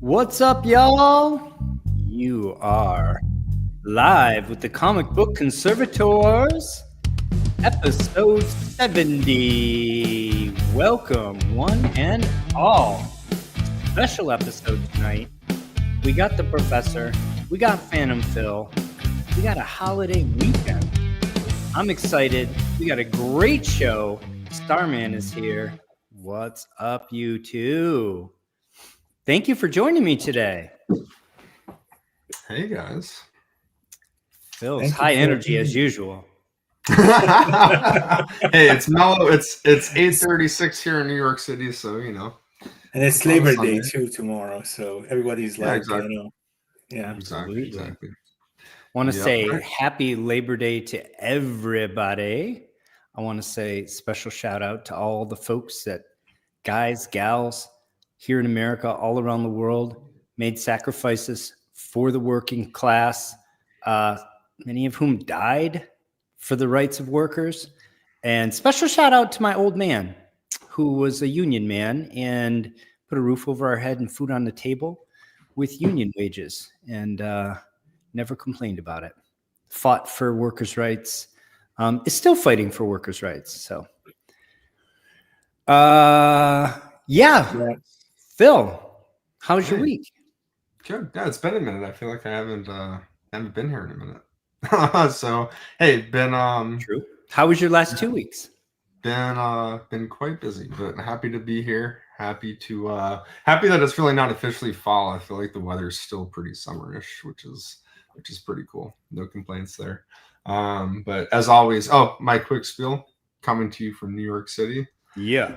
What's up, y'all? You are live with the Comic Book Conservators, episode 70. Welcome, one and all. Special episode tonight. We got the professor, we got Phantom Phil, we got a holiday weekend. I'm excited. We got a great show. Starman is here. What's up, you two? Thank you for joining me today. Hey guys. Phil's high energy as usual. Hey, it's mellow. It's 8:36 here in New York City, so you know. And it's Labor Day too tomorrow, so everybody's like, exactly. Absolutely. Exactly. Want to say happy Labor Day to everybody. I want to say special shout out to all the folks that guys, gals here in America, all around the world, made sacrifices for the working class, many of whom died for the rights of workers. And special shout out to my old man, who was a union man and put a roof over our head and food on the table with union wages, and never complained about it. Fought for workers' rights, is still fighting for workers' rights. So, yeah. Phil, how's your week? Good. Yeah, it's been a minute. I feel like I haven't been here in a minute. So hey, been True. How was your last 2 weeks? Been quite busy, but happy to be here. Happy that it's really not officially fall. I feel like the weather's still pretty summerish, which is pretty cool. No complaints there. But as always, my quick spiel coming to you from New York City. Yeah.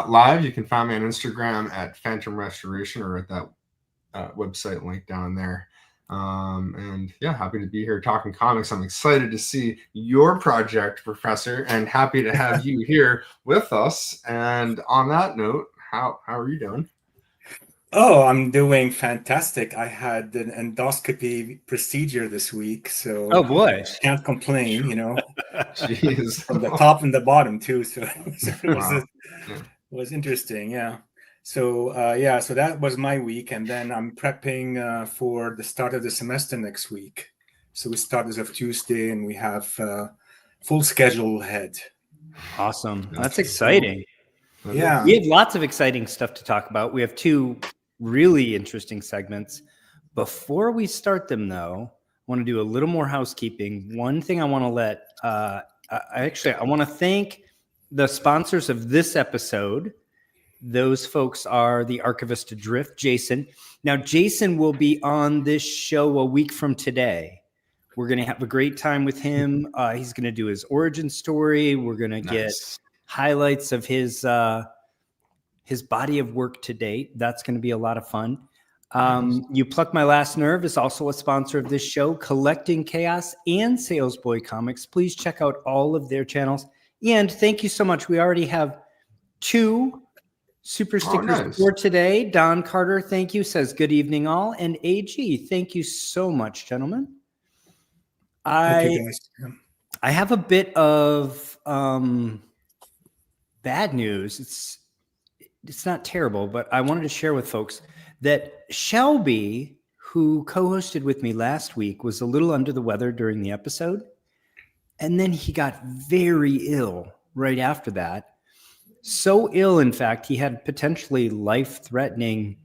Live. You can find me on Instagram at Phantom Restoration or at that website link down there. And yeah, happy to be here talking comics. I'm excited to see your project, Professor, and happy to have you here with us. And on that note, how are you doing? Oh, I'm doing fantastic. I had an endoscopy procedure this week, so oh boy, can't complain, you know. Jeez. From the top and the bottom too, so Wow. it was interesting. Yeah. So so that was my week, and then I'm prepping for the start of the semester next week. So we start as of Tuesday, and we have full schedule ahead. Awesome. That's exciting. Yeah. We have lots of exciting stuff to talk about. We have two really interesting segments. Before we start them, though, I want to do a little more housekeeping. One thing I want to let, I want to thank the sponsors of this episode. Those folks are the Archivist Adrift, Jason. Now, Jason will be on this show a week from today. We're going to have a great time with him. He's going to do his origin story. We're going to get highlights of his body of work to date. That's going to be a lot of fun. You Pluck My Last Nerve is also a sponsor of this show, Collecting Chaos and Salesboy Comics. Please check out all of their channels. And thank you so much. We already have 2 super stickers for today. Don Carter, thank you, says good evening all. And AG, thank you so much, gentlemen. I have a bit of bad news. It's not terrible, but I wanted to share with folks that Shelby, who co-hosted with me last week, was a little under the weather during the episode. And then he got very ill right after that. So ill, in fact, he had potentially life-threatening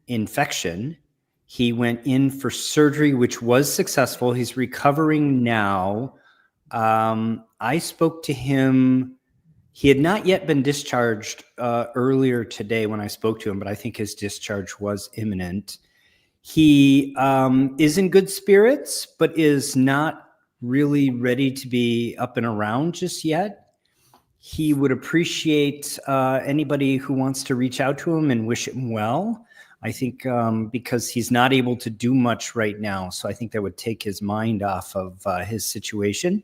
infection. He went in for surgery, which was successful. He's recovering now. I spoke to him. He had not yet been discharged earlier today when I spoke to him, but I think his discharge was imminent. He is in good spirits, but is not really ready to be up and around just yet. He would appreciate anybody who wants to reach out to him and wish him well. I think because he's not able to do much right now. So I think that would take his mind off of his situation.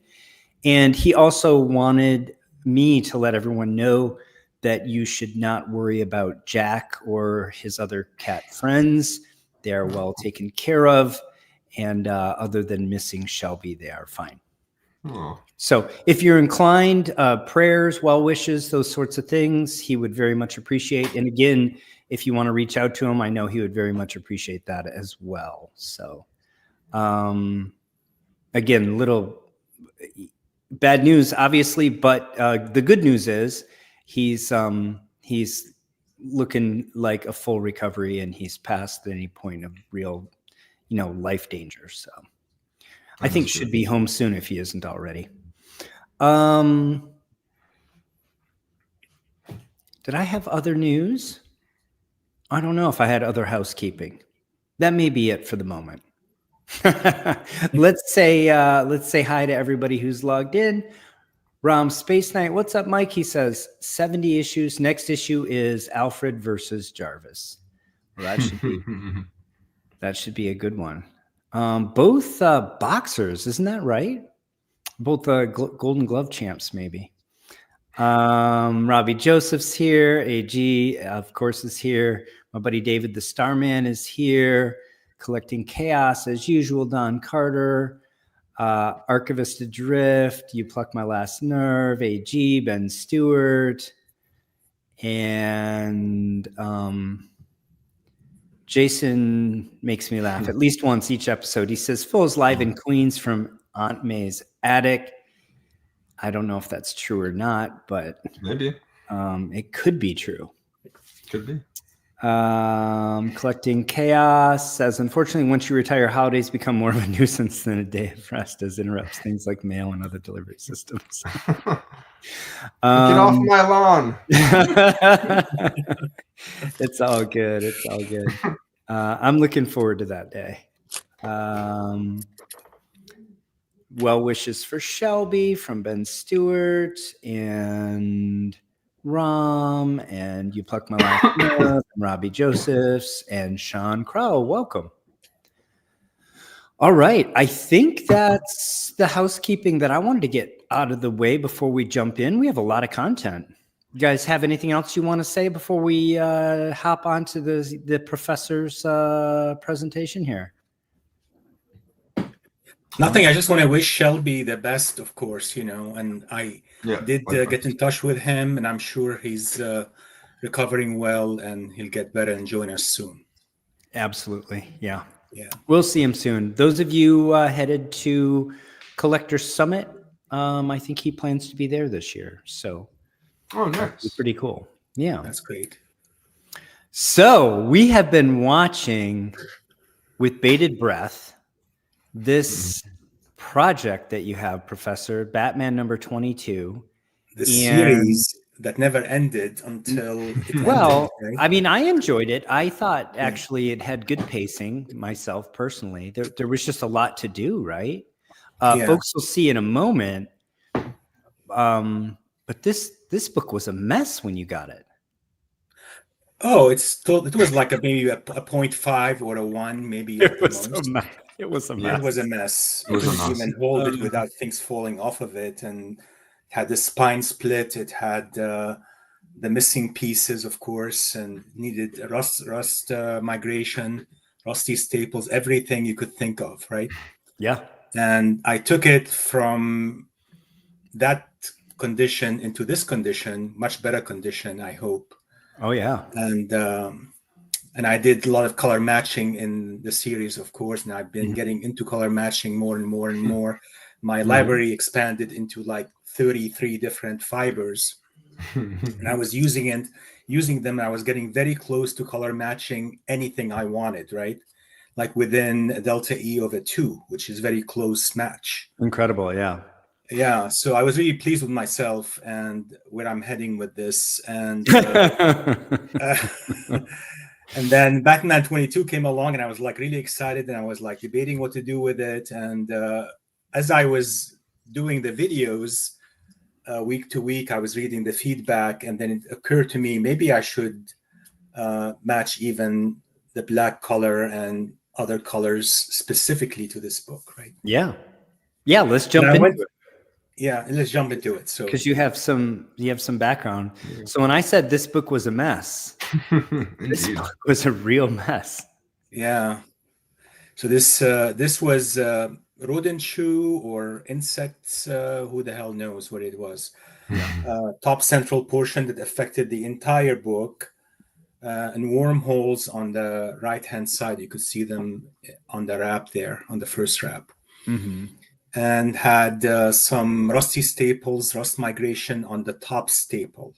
And he also wanted me to let everyone know that you should not worry about Jack or his other cat friends. They are well taken care of. And other than missing Shelby, they are fine. Oh, So if you're inclined, prayers, well wishes, those sorts of things, he would very much appreciate. And again, if you want to reach out to him, I know he would very much appreciate that as well. So again, little bad news, obviously, but the good news is he's looking like a full recovery, and he's past any point of real, life danger. So I think should be home soon if he isn't already. Did I have other news? I don't know if I had other housekeeping. That may be it for the moment. Let's say hi to everybody who's logged in. Rom Space Knight, what's up, Mike? He says 70 issues. Next issue is Alfred versus Jarvis. Well, that should be a good one. Both boxers, isn't that right? Both Golden Glove champs, maybe. Robbie Joseph's here. AG, of course, is here. My buddy David the Starman is here. Collecting Chaos as usual. Don Carter. Archivist Adrift. You Pluck My Last Nerve. AG, Ben Stewart. And Jason makes me laugh at least once each episode. He says, Phil's live in Queens from Aunt May's attic. I don't know if that's true or not, but maybe it could be true. Could be. Collecting Chaos says, unfortunately, once you retire, holidays become more of a nuisance than a day of rest, as interrupts things like mail and other delivery systems. Get off my lawn. It's all good. It's all good. I'm looking forward to that day. Well wishes for Shelby from Ben Stewart and Rom, and You Pluck My Last Nerve, and Robbie Josephs, and Sean Crow. Welcome. All right. I think that's the housekeeping that I wanted to get out of the way before we jump in. We have a lot of content. You guys have anything else you want to say before we hop onto the professor's presentation here? Nothing. I just want to wish Shelby the best, of course, and I did get in touch with him, and I'm sure he's recovering well, and he'll get better and join us soon. Absolutely. Yeah. Yeah. We'll see him soon. Those of you headed to Collector Summit, I think he plans to be there this year. So nice. It's pretty cool. Yeah. That's great. So we have been watching with bated breath this project that you have, Professor, Batman number 22. The series that never ended until it ended, right? Right? I mean, I enjoyed it. I thought actually it had good pacing myself personally. There was just a lot to do, right? Folks will see in a moment. But this book was a mess when you got it. Oh, it was like maybe a 0.5 or a 1, maybe. It was a mess. It was a mess. It was a mess. You couldn't even hold it without things falling off of it, and it had the spine split. It had the missing pieces, of course, and needed rust migration, rusty staples, everything you could think of, right? Yeah. And I took it from that condition into this condition, much better condition, I hope. Oh yeah. And I did a lot of color matching in the series, of course, and I've been getting into color matching more and more and more. My library expanded into like 33 different fibers, and I was using them. I was getting very close to color matching anything I wanted, right? Like within a delta E of a 2, which is very close match. Incredible, yeah. Yeah, so I was really pleased with myself and where I'm heading with this. And and then Batman 22 came along, and I was like really excited, and I was like debating what to do with it. And as I was doing the videos week to week, I was reading the feedback, and then it occurred to me maybe I should match even the black color and other colors specifically to this book, right? Yeah. Let's jump into it. Yeah, let's jump into it. So, because you have some background. Yeah. So when I said this book was a mess, this book was a real mess. Yeah. So this was rodent chew or insects. Who the hell knows what it was? Top central portion that affected the entire book, and wormholes on the right-hand side. You could see them on the wrap there, on the first wrap. Mm-hmm. And had some rusty staples, rust migration on the top staple.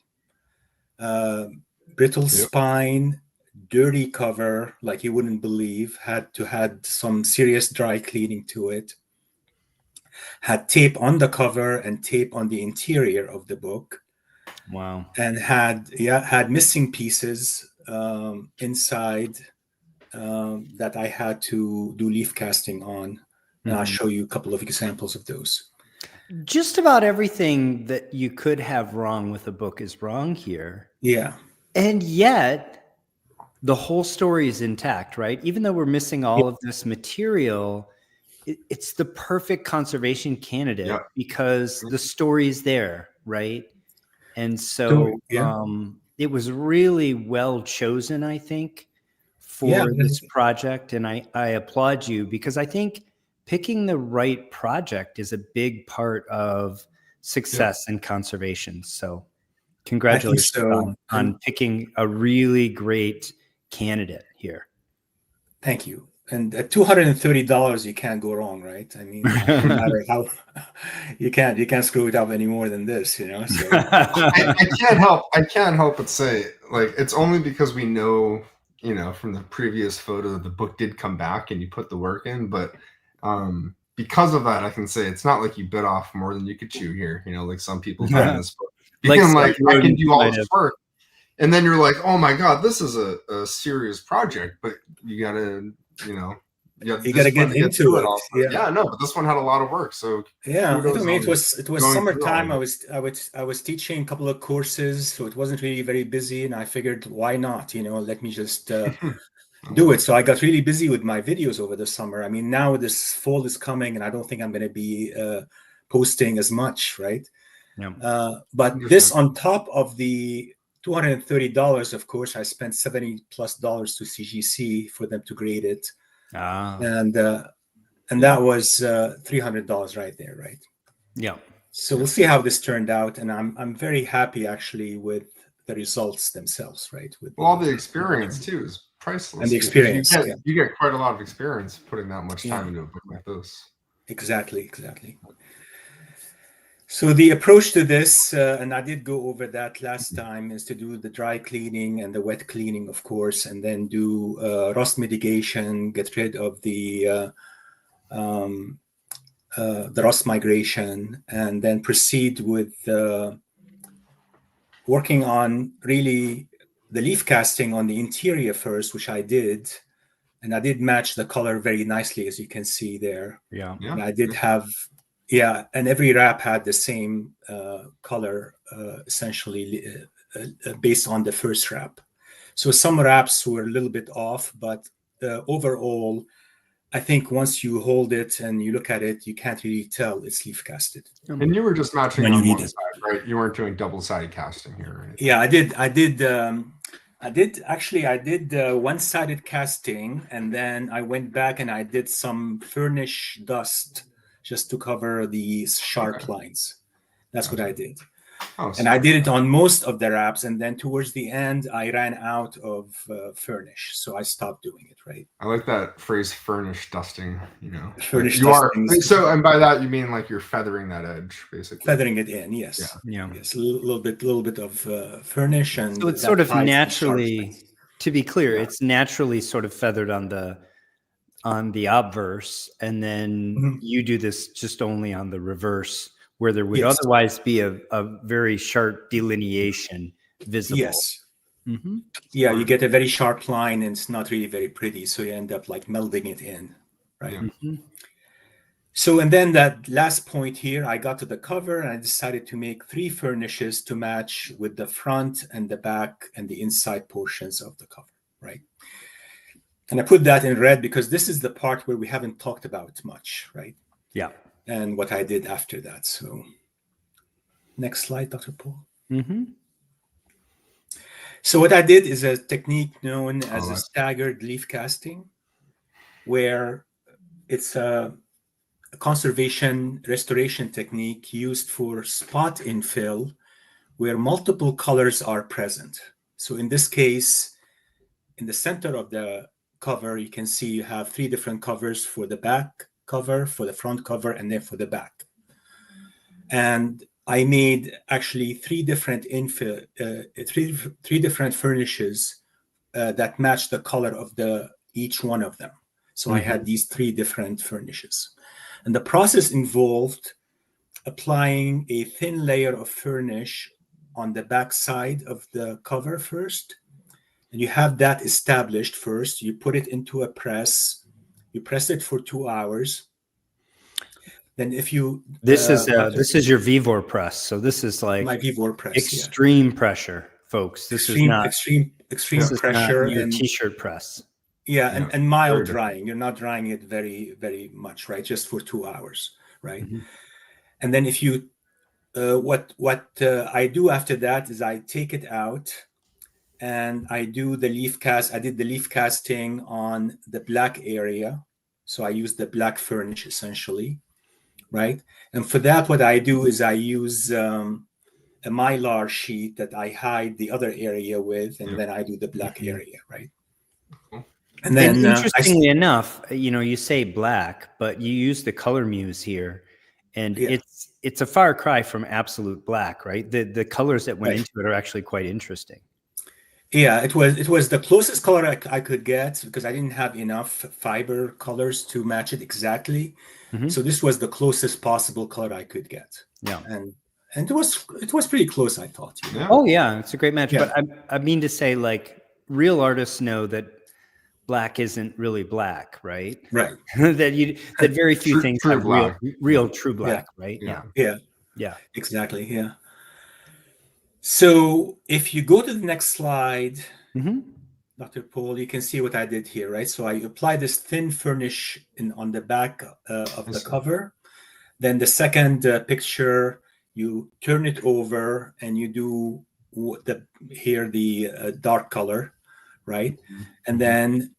Brittle spine, dirty cover, like you wouldn't believe, had some serious dry cleaning to it. Had tape on the cover and tape on the interior of the book. Wow. And had missing pieces inside that I had to do leaf casting on. And I'll show you a couple of examples of those. Just about everything that you could have wrong with a book is wrong here. Yeah. And yet the whole story is intact, right? Even though we're missing all of this material, it's the perfect conservation candidate because the story is there, right? And so it was really well chosen, I think, for this project. And I applaud you because I think picking the right project is a big part of success in conservation. So congratulations on picking a really great candidate here. Thank you. And at $230, you can't go wrong, right? I mean, no matter how you can't screw it up any more than this, you know. So. I can't help but say, like, it's only because we know, you know, from the previous photo that the book did come back and you put the work in, but because of that, I can say it's not like you bit off more than you could chew here. You know, like some people do in this book. You can I can do all this work, and then you're like, oh my god, this is a serious project, but you gotta, you know, you gotta get into it. No, but this one had a lot of work. So I mean, it was summertime. I was teaching a couple of courses, so it wasn't really very busy, and I figured, why not? You know, let me just do it. So I got really busy with my videos over the summer. I mean, now this fall is coming, and I don't think I'm going to be posting as much, right? Yeah. But this on top of the $230, of course, I spent $70+ to CGC for them to grade it, and that was $300 right there, right? Yeah. So we'll see how this turned out, and I'm very happy actually with the results themselves, right? With all the experience too is priceless. And the experience, you get quite a lot of experience putting that much time into a book like this. Exactly. So the approach to this, and I did go over that last time, is to do the dry cleaning and the wet cleaning, of course, and then do rust mitigation, get rid of the rust migration, and then proceed with working on really the leaf casting on the interior first, which I did. And I did match the color very nicely, as you can see there. Yeah. And I did have, and every wrap had the same color, essentially, based on the first wrap. So some wraps were a little bit off, but overall, I think once you hold it and you look at it, you can't really tell it's leaf casted. And you were just matching on one side, right? You weren't doing double-sided casting here, right? Yeah, I did one-sided casting, and then I went back and I did some furnish dust just to cover the sharp lines. That's what I did. And I did it on most of the wraps, and then towards the end, I ran out of furnish, so I stopped doing it, right? I like that phrase, furnish dusting, you know. Furnish dusting. So, and by that, you mean like you're feathering that edge, basically. Feathering it in, yes. Yes, a little bit of furnish. And so it's sort of naturally, to be clear, it's naturally sort of feathered on the obverse, and then you do this just only on the reverse, where there would otherwise be a very sharp delineation visible. Yes. Yeah, you get a very sharp line, and it's not really very pretty, so you end up like melding it in, right? So, and then that last point here, I got to the cover, and I decided to make 3 furnishes to match with the front and the back and the inside portions of the cover, right? And I put that in red because this is the part where we haven't talked about much, right? Yeah. And what I did after that. So next slide, Dr. Paul. So what I did is a technique known as a staggered leaf casting, where it's a a conservation restoration technique used for spot infill where multiple colors are present. So in this case, in the center of the cover, you can see you have 3 different covers for the back cover, for the front cover, and then for the back. And I made actually 3 different infill, three different furnishes that match the color of each one of them. So I had these 3 different furnishes. And the process involved applying a thin layer of furnish on the back side of the cover first. And you have that established first. You put it into a press. You press it for 2 hours. Then if you... This is your Vivor press. So this is like my Vivor press, extreme pressure, folks. This is not extreme pressure and your and t-shirt press. Yeah, and mild drying. You're not drying it very, very much, right? Just for 2 hours, right? And then if you, what I do after that is I take it out and I do the leaf cast. I did the leaf casting on the black area. So I use the black furnish essentially, right? And for that, what I do is I use a mylar sheet that I hide the other area with, and then I do the black area, right? And then, interestingly enough, you say black, but you use the color muse here, and it's a far cry from absolute black, right? The colors that went into it are actually quite interesting. Yeah, it was the closest color I could get because I didn't have enough fiber colors to match it exactly. So this was the closest possible color I could get. Yeah, and it was pretty close, I thought. Yeah. Oh yeah, it's a great match. Yeah. But I mean to say, like, real artists know that black isn't really black, right? Right. that very few things true have black. real true black, right? Yeah, exactly. Yeah. So if you go to the next slide, Dr. Paul, you can see what I did here, right? So I apply this thin furnish on the back of the cover. Then the second picture, you turn it over and you do the dark color, right? And then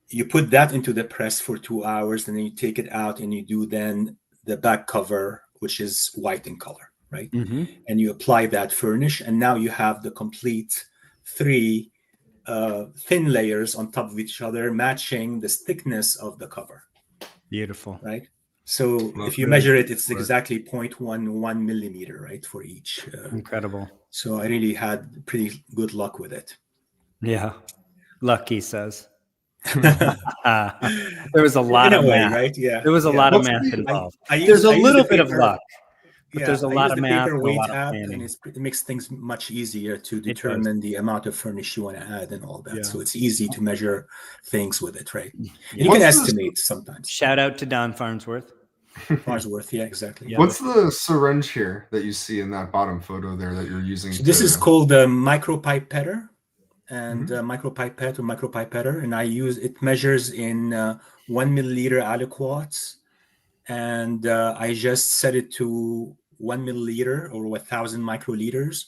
you put that into the press for 2 hours, and then you take it out and you do then the back cover, which is white in color, right? And you apply that furnish, and now you have the complete 3 thin layers on top of each other, matching the thickness of the cover. Beautiful, right? So if you measure it, it's exactly 0.11 millimeter, right, for each. Incredible. So I really had pretty good luck with it. Yeah, luck, he says. There was a lot of math, right? Yeah, there was a lot of math involved. There's a little bit of luck. But there's a lot of math and a weight lot of app, planning. and it makes things much easier to determine the amount of furnish you want to add and all that. Yeah. So it's easy to measure things with it, right? Yeah. You can estimate sometimes. Shout out to Don Farnsworth. Farnsworth, yeah, exactly. Yeah. What's the syringe here that you see in that bottom photo there that you're using? So this is called the micropipetter, and micropipette or micropipetter, and it measures in 1 milliliter aliquots, and I just set it to 1 milliliter or 1,000 microliters,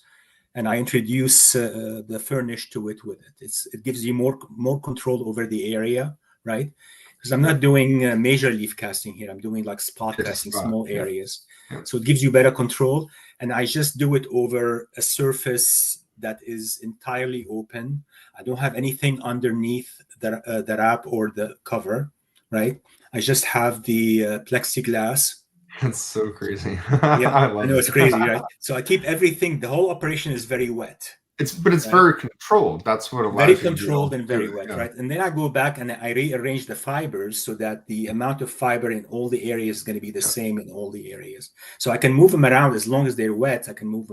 and I introduce the furnish to it with it. It gives you more control over the area, right? Because I'm not doing major leaf casting here. I'm doing like spot casting, small areas. Yeah. So it gives you better control, and I just do it over a surface that is entirely open. I don't have anything underneath the wrap or the cover, right? I just have the plexiglass. That's so crazy. Yeah, I know it's crazy, right? So I keep everything. The whole operation is very wet. It's very controlled. That's what allows very you to controlled and very it, wet, yeah. right? And then I go back and I rearrange the fibers so that the amount of fiber in all the areas is going to be the same in all the areas. So I can move them around as long as they're wet. I can move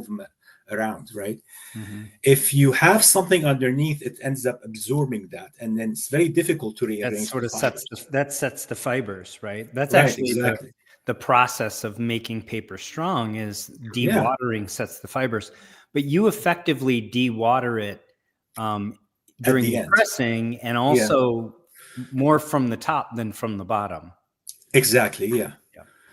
them around, right? If you have something underneath, it ends up absorbing that, and then it's very difficult to rearrange. That sort of sets the fibers, right? That's Right, actually exactly. the process of making paper strong is dewatering sets the fibers, but you effectively dewater it during the pressing, and also more from the top than from the bottom. Exactly, yeah.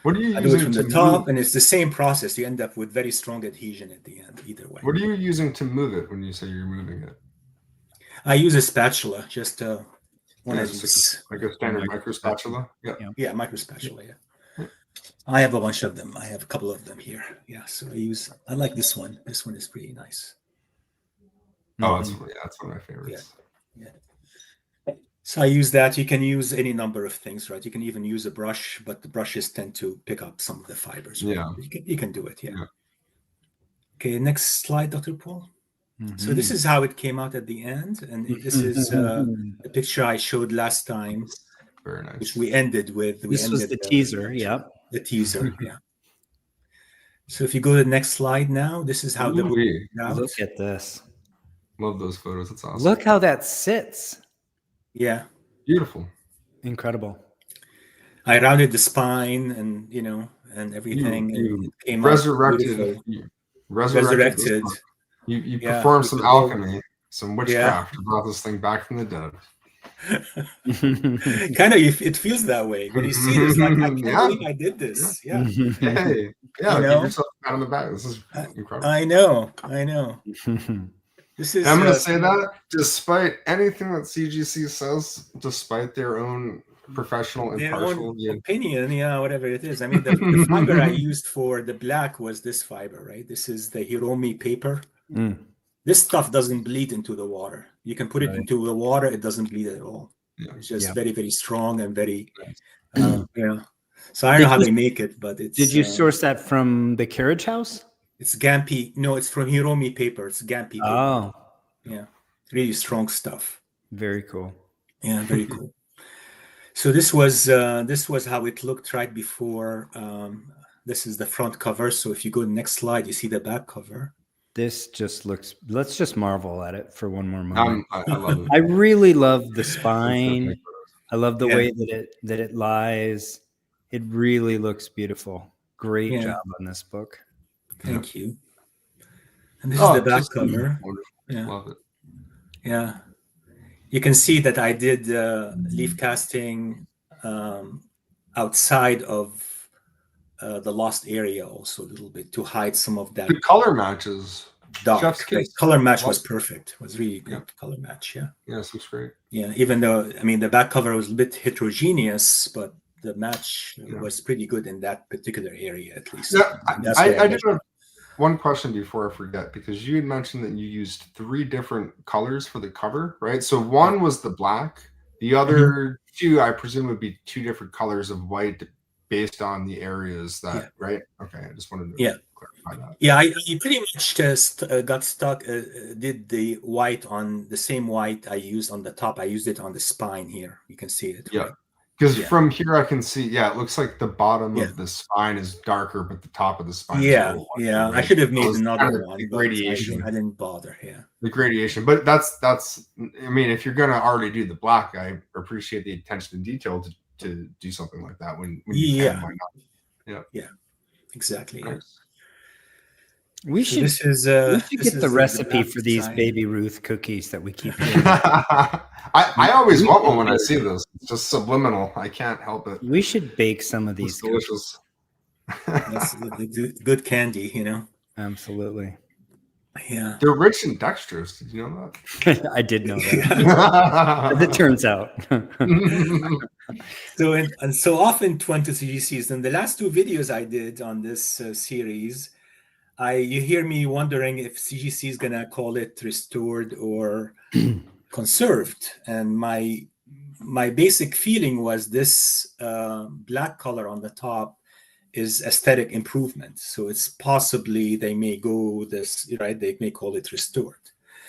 What are you I do it using from to the top, move? and it's the same process. You end up with very strong adhesion at the end, either way. What are you using to move it when you say you're moving it? I use a spatula, just one Yeah, of it's these. like a standard Micro micro spatula. Yeah. Yeah, micro spatula. Yeah. Yeah. I have a bunch of them. I have a couple of them here. Yeah, so I like this one. This one is pretty nice. Oh, that's Mhm. that's one of my favorites. Yeah. So I use that. You can use any number of things, right? You can even use a brush, but the brushes tend to pick up some of the fibers. Right? Yeah. You can do it. Yeah. Yeah. Okay, next slide, Dr. Paul. So Mhm. this is how it came out at the end, and this is the picture I showed last time, Very nice. which we ended with. This was the teaser. Yep. The teaser, yeah. So if you go to the next slide now, this is how the book Ooh-wee. came out. Look at this. Love those photos. That's awesome. Look how that sits. Yeah, Beautiful. Incredible. I rounded the spine and everything. You and it came resurrected. out beautiful. You resurrected. Resurrected. You Yeah. performed some alchemy, some witchcraft, Yeah. brought this thing back from the dead. Kind of, it feels that way. When you see this, like, I can't Yeah. believe I did this. Yeah, Hey, yeah, You know? give yourself a pat on the back. This is incredible. I know. This is. I'm going to say that despite anything that CGC says, despite their own professional their impartial own view. opinion, yeah, whatever it is. I mean, the fiber I used for the black was this fiber, right? This is the Hiromi paper. Mm. This stuff doesn't bleed into the water. You can put it Right. into the water; it doesn't bleed at all. Yeah. It's just Yeah. very, very strong and very, Right. yeah. So I don't know how they make it, but it's. Did you source that from the carriage house? It's Gampi. No, it's from Hiromi paper. It's Gampi paper. Oh, Yeah, really strong stuff. very cool. Yeah, very cool. So this was how it looked right before. This is the front cover. So if you go to the next slide, you see the back cover. This just looks, let's just marvel at it for one more moment. I love it. I really love the spine. I love the Yeah. way that it lies. It really looks beautiful. Great Yeah. job on this book. Thank you. And this is the back just cover. wonderful. Yeah. Love it. Yeah. You can see that I did leaf casting outside of the lost area also a little bit to hide some of that The color matches. dark. Chef's The kiss. color match Love was it. perfect. It was really good color match. Yeah. Yes, looks great. Yeah. Even though, I mean, the back cover was a bit heterogeneous, but the match was pretty good in that particular area, at least. Yeah, And that's I what did have one question before I forget, because you had mentioned that you used 3 different colors for the cover, right? So one was the black, the other 2, I presume, would be 2 different colors of white based on the areas that, right? Okay, I just wanted to clarify that. Yeah, I pretty much just got stuck, did the white on the same white I used on the top. I used it on the spine here. You can see it. Yeah. Right? Because Yeah. from here I can see, it looks like the bottom Yeah. of the spine is darker, but the top of the spine is a Yeah, little yeah. lighter, I should have So made it's another kind of one. the but gradation. I didn't bother. Yeah. The gradation, but that's I mean, if you're gonna already do the black, I appreciate the attention to detail to do something like that when you can, why not? Exactly. Yeah. Nice. We So should, this is we should this get is the recipe back for these side. Baby Ruth cookies that we keep doing. I always want one when I see this. It's just subliminal. I can't help it. We should bake some of these It's cookies. delicious. That's the good candy, you know. Absolutely. Yeah. They're rich and dextrose. Did you know that? I did know that. As it turns out. So and so often 20 CGCs. And the last 2 videos I did on this series, you hear me wondering if CGC is gonna call it restored or conserved. And my basic feeling was this black color on the top is aesthetic improvement. So it's possibly they may go this, right? They may call it restored.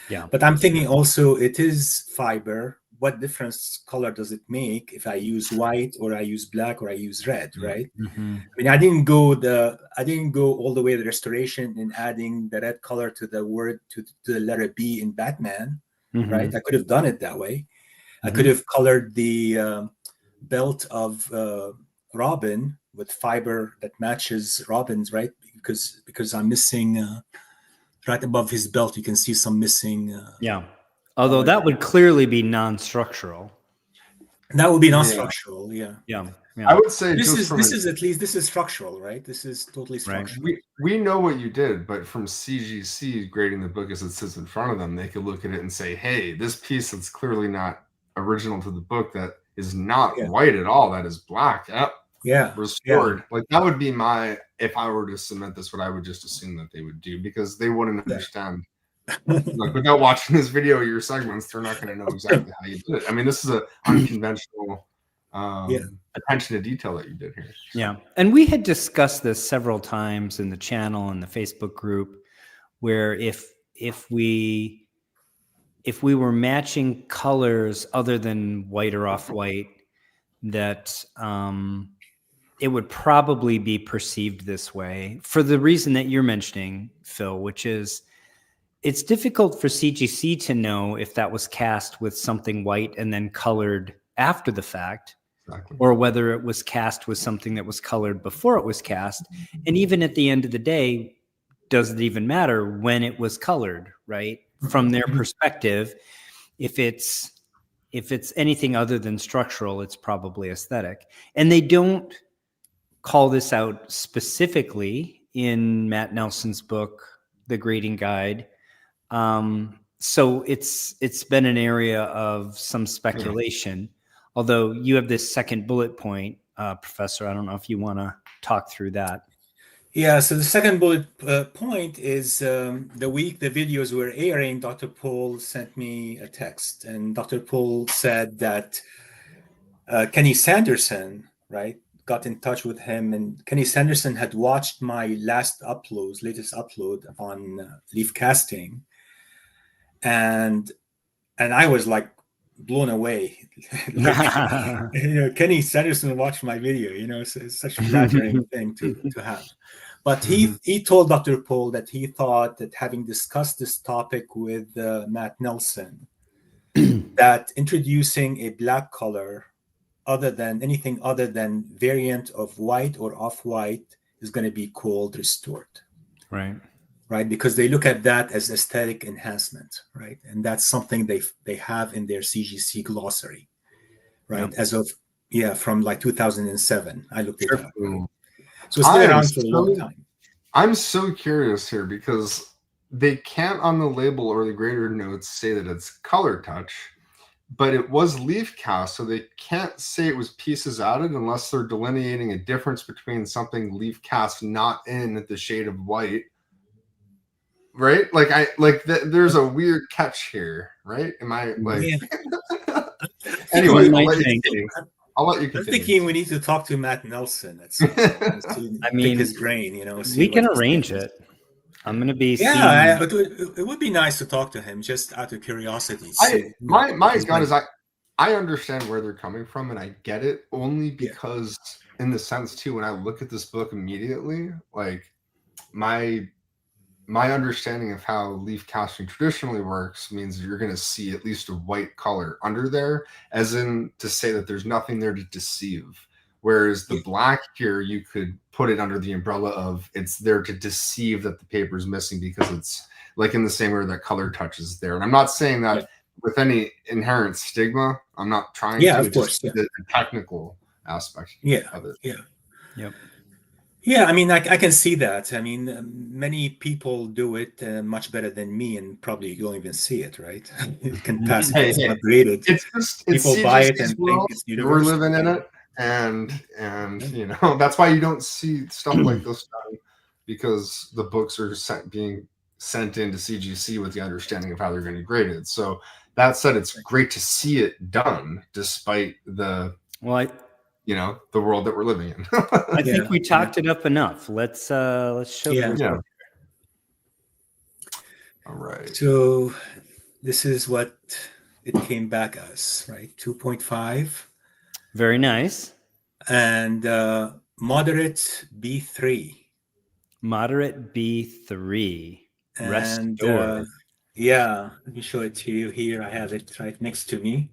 Yeah. But I'm thinking also it is fiber. What difference color does it make if I use white or I use black or I use red, right? Mhm. I mean, I didn't go all the way to the restoration in adding the red color to the word to the letter B in Batman, Mhm. right? I could have done it that way. I could have colored the belt of Robin with fiber that matches Robin's, right? Because I'm missing right above his belt. You can see some missing. Yeah. Although that would clearly be non-structural. That would be non-structural. Yeah. Yeah. I would say This just is structural, right? This is totally structural. we know what you did, but from CGC grading the book as it sits in front of them, they could look at it and say, "Hey, this piece that's clearly not original to the book that is not Yeah. white at all, that is black. Yep. Yeah. Restored. Like that would be my, if I were to submit this, what I would just assume that they would do, because they wouldn't understand. Like without watching this video, your segments, they're not going to know exactly how you did it. I mean, this is an unconventional attention to detail that you did here. Yeah. And we had discussed this several times in the channel and the Facebook group, where if we were matching colors other than white or off-white, that it would probably be perceived this way for the reason that you're mentioning, Phil, which is it's difficult for CGC to know if that was cast with something white and then colored after the fact, Exactly. or whether it was cast with something that was colored before it was cast. And even at the end of the day, does it even matter when it was colored, right? From their perspective, if it's anything other than structural, it's probably aesthetic. And they don't call this out specifically in Matt Nelson's book, The Grading Guide. So it's been an area of some speculation. Although you have this second bullet point, Professor. I don't know if you want to talk through that. Yeah, so the second bullet point is the week the videos were airing, Dr. Paul sent me a text, and Dr. Paul said that Kenny Sanderson, right, got in touch with him, and Kenny Sanderson had watched my latest upload on leaf casting, and I was like blown away. Kenny Sanderson watched my video, it's such a flattering thing to have. But he told Dr. Paul that he thought that having discussed this topic with Matt Nelson, that introducing a black color anything other than variant of white or off-white is going to be called restored. Right, because they look at that as aesthetic enhancement, right? And that's something they have in their CGC glossary, right? Yep. As of, from like 2007. I looked it up. Right? So it's been around for a long time. I'm so curious here because they can't on the label or the grader notes say that it's color touch, but it was leaf cast, so they can't say it was pieces added unless they're delineating a difference between something leaf cast not in the shade of white. Right? There's a weird catch here, right? Am I like anyway, I'll let you continue. I'm thinking we need to talk to Matt Nelson. Pick his brain, we can arrange it. I'm going to be but it would be nice to talk to him just out of curiosity. My gut is I understand where they're coming from and I get it only because in the sense too, when I look at this book immediately, like my understanding of how leaf casting traditionally works means you're going to see at least a white color under there, as in to say that there's nothing there to deceive. Whereas the black here, you could put it under the umbrella of it's there to deceive that the paper is missing because it's like in the same way that color touch is there. And I'm not saying that with any inherent stigma. I'm not trying to. Of course. The technical aspect of it. Yep. Yeah, I mean, I can see that. I mean, many people do it much better than me, and probably you don't even see it, right? It can pass it upgraded. It's people buy it and think it's universal. We're living in it, and that's why you don't see stuff like this done, because the books are being sent into CGC with the understanding of how they're going to grade it. So that said, it's great to see it done, despite the the world that we're living in. I think we talked it up enough. Let's show the All right. So this is what it came back as, right? 2.5. Very nice. And moderate B3. Moderate B3. And let me show it to you here. I have it right next to me.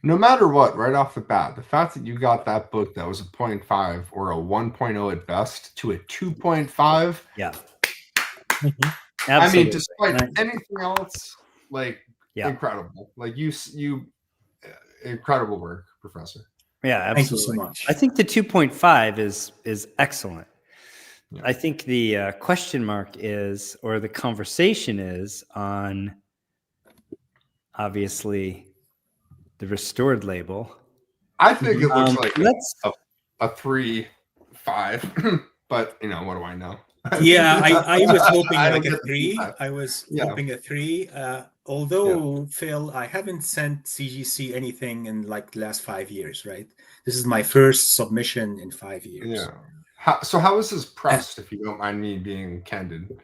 No matter what, right off the bat, the fact that you got that book that was a 0.5 or a 1.0 at best to a 2.5. Yeah. I mean, despite anything else, incredible. Like you incredible work, Professor. Yeah, absolutely. Thank you so much. I think the 2.5 is excellent. I think the question mark is, or the conversation is on obviously the restored label. I think it looks like let's a 3.5, but what do I know? Yeah, I was hoping I like don't a get the 3. feedback. I was Yeah. hoping a 3. Although, Phil, I haven't sent CGC anything in like the last 5 years, right? This is my first submission in 5 years. Yeah. So how is this pressed, if you don't mind me being candid?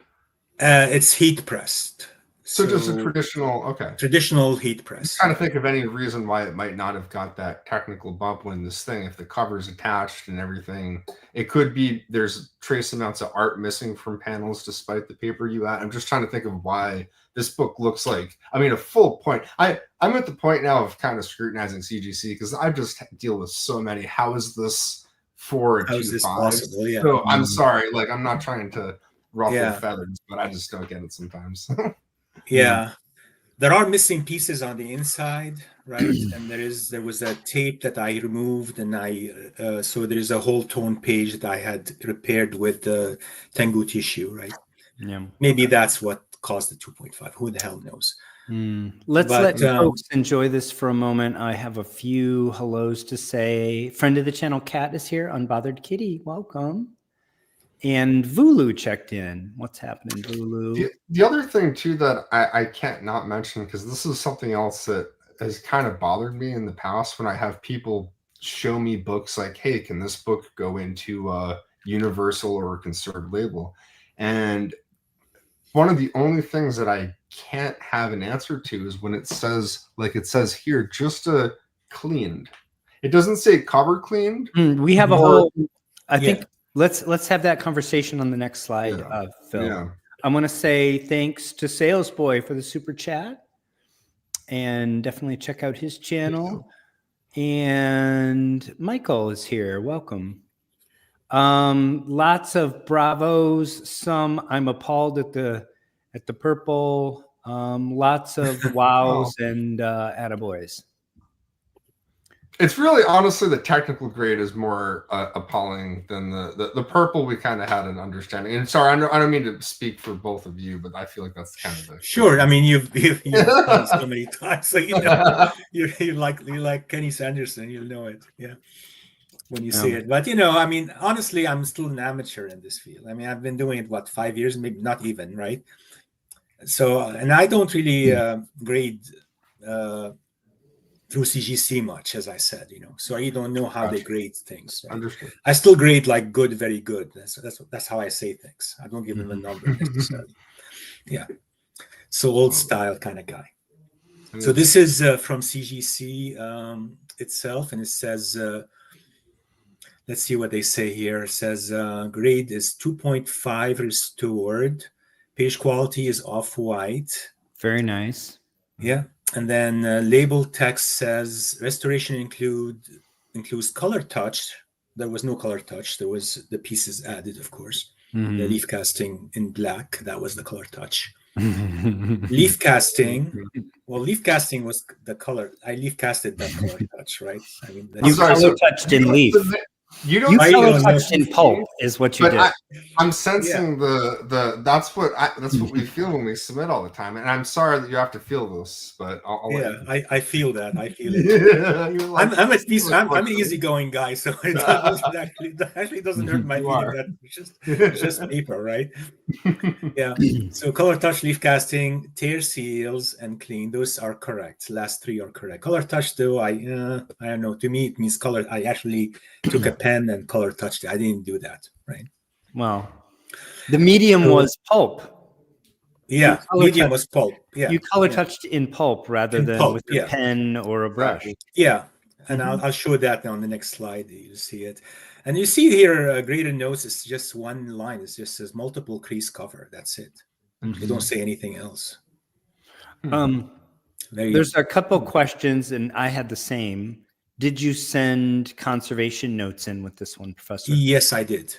It's heat pressed. So just a traditional heat press. I'm trying to think of any reason why it might not have got that technical bump when this thing, if the cover's attached and everything, it could be there's trace amounts of art missing from panels despite the paper you add. I'm just trying to think of why this book looks like, a full point. I'm at the point now of kind of scrutinizing CGC because I just deal with so many. How is this 4 and 2.5? Possible? Yeah. So I'm sorry, like I'm not trying to ruffle feathers, but I just don't get it sometimes. Yeah. There are missing pieces on the inside, right? And there was a tape that I removed, and so there is a whole tone page that I had repaired with the Tengu tissue, right? Yeah. Maybe that's what caused the 2.5. Who the hell knows? Let folks enjoy this for a moment. I have a few hellos to say. Friend of the channel, Kat, is here. Unbothered Kitty, welcome. And Vulu checked in. What's happening, Vulu? The other thing, too, that I can't not mention, because this is something else that has kind of bothered me in the past when I have people show me books like, hey, can this book go into a universal or a conserved label? And one of the only things that I can't have an answer to is when it says, like it says here, just a cleaned. It doesn't say cover cleaned. We have a whole, I think, let's have that conversation on the next slide, Phil. Yeah. I'm going to say thanks to Salesboy for the super chat, and definitely check out his channel. And Michael is here. Welcome. Lots of bravos. Some I'm appalled at the purple. Lots of wows and attaboys. It's really, honestly, the technical grade is more appalling than the purple. We kind of had an understanding. And sorry, I don't mean to speak for both of you, but I feel like that's kind of the sure. I mean, you've done so many times, so you like Kenny Sanderson. You'll know it, when you see it. But I mean, honestly, I'm still an amateur in this field. I mean, I've been doing it 5 years, maybe not even, right? So, and I don't really grade through CGC much, as I said, so I don't know how they grade things. Right? Understood. I still grade like good, very good. That's how I say things. I don't give them a number necessarily. Yeah. So old style kind of guy. So this is from CGC itself, and it says, let's see what they say here. It says grade is 2.5 restored. Page quality is off-white. Very nice. Yeah. And then label text says restoration includes color touch. There was no color touch. There was the pieces added, of course. The leaf casting in black. That was the color touch. Leaf casting. Well, leaf casting was the color. I leaf casted that color touch, right? I mean, you color touched in leaf. You color touched in pulp is what you did. I'm sensing that's what we feel when we submit all the time, and I'm sorry that you have to feel this, but I feel that. I feel it. I'm an easygoing guy, so it actually doesn't hurt my feeling that it's just paper, right? Yeah. So color touch, leaf casting, tear seals, and clean. Those are correct. Last 3 are correct. Color touch, though, I don't know. To me, it means color. I actually took a pen and color touched it. I didn't do that, right? Well, the medium was pulp. Yeah, medium was pulp. Yeah, you color touched in pulp rather than with a pen or a brush. Yeah, and I'll show that on the next slide. You see it, and you see here graded notes is just one line. It just says multiple crease cover. That's it. You don't say anything else. There's a couple questions, and I had the same. Did you send conservation notes in with this one, Professor? Yes, I did.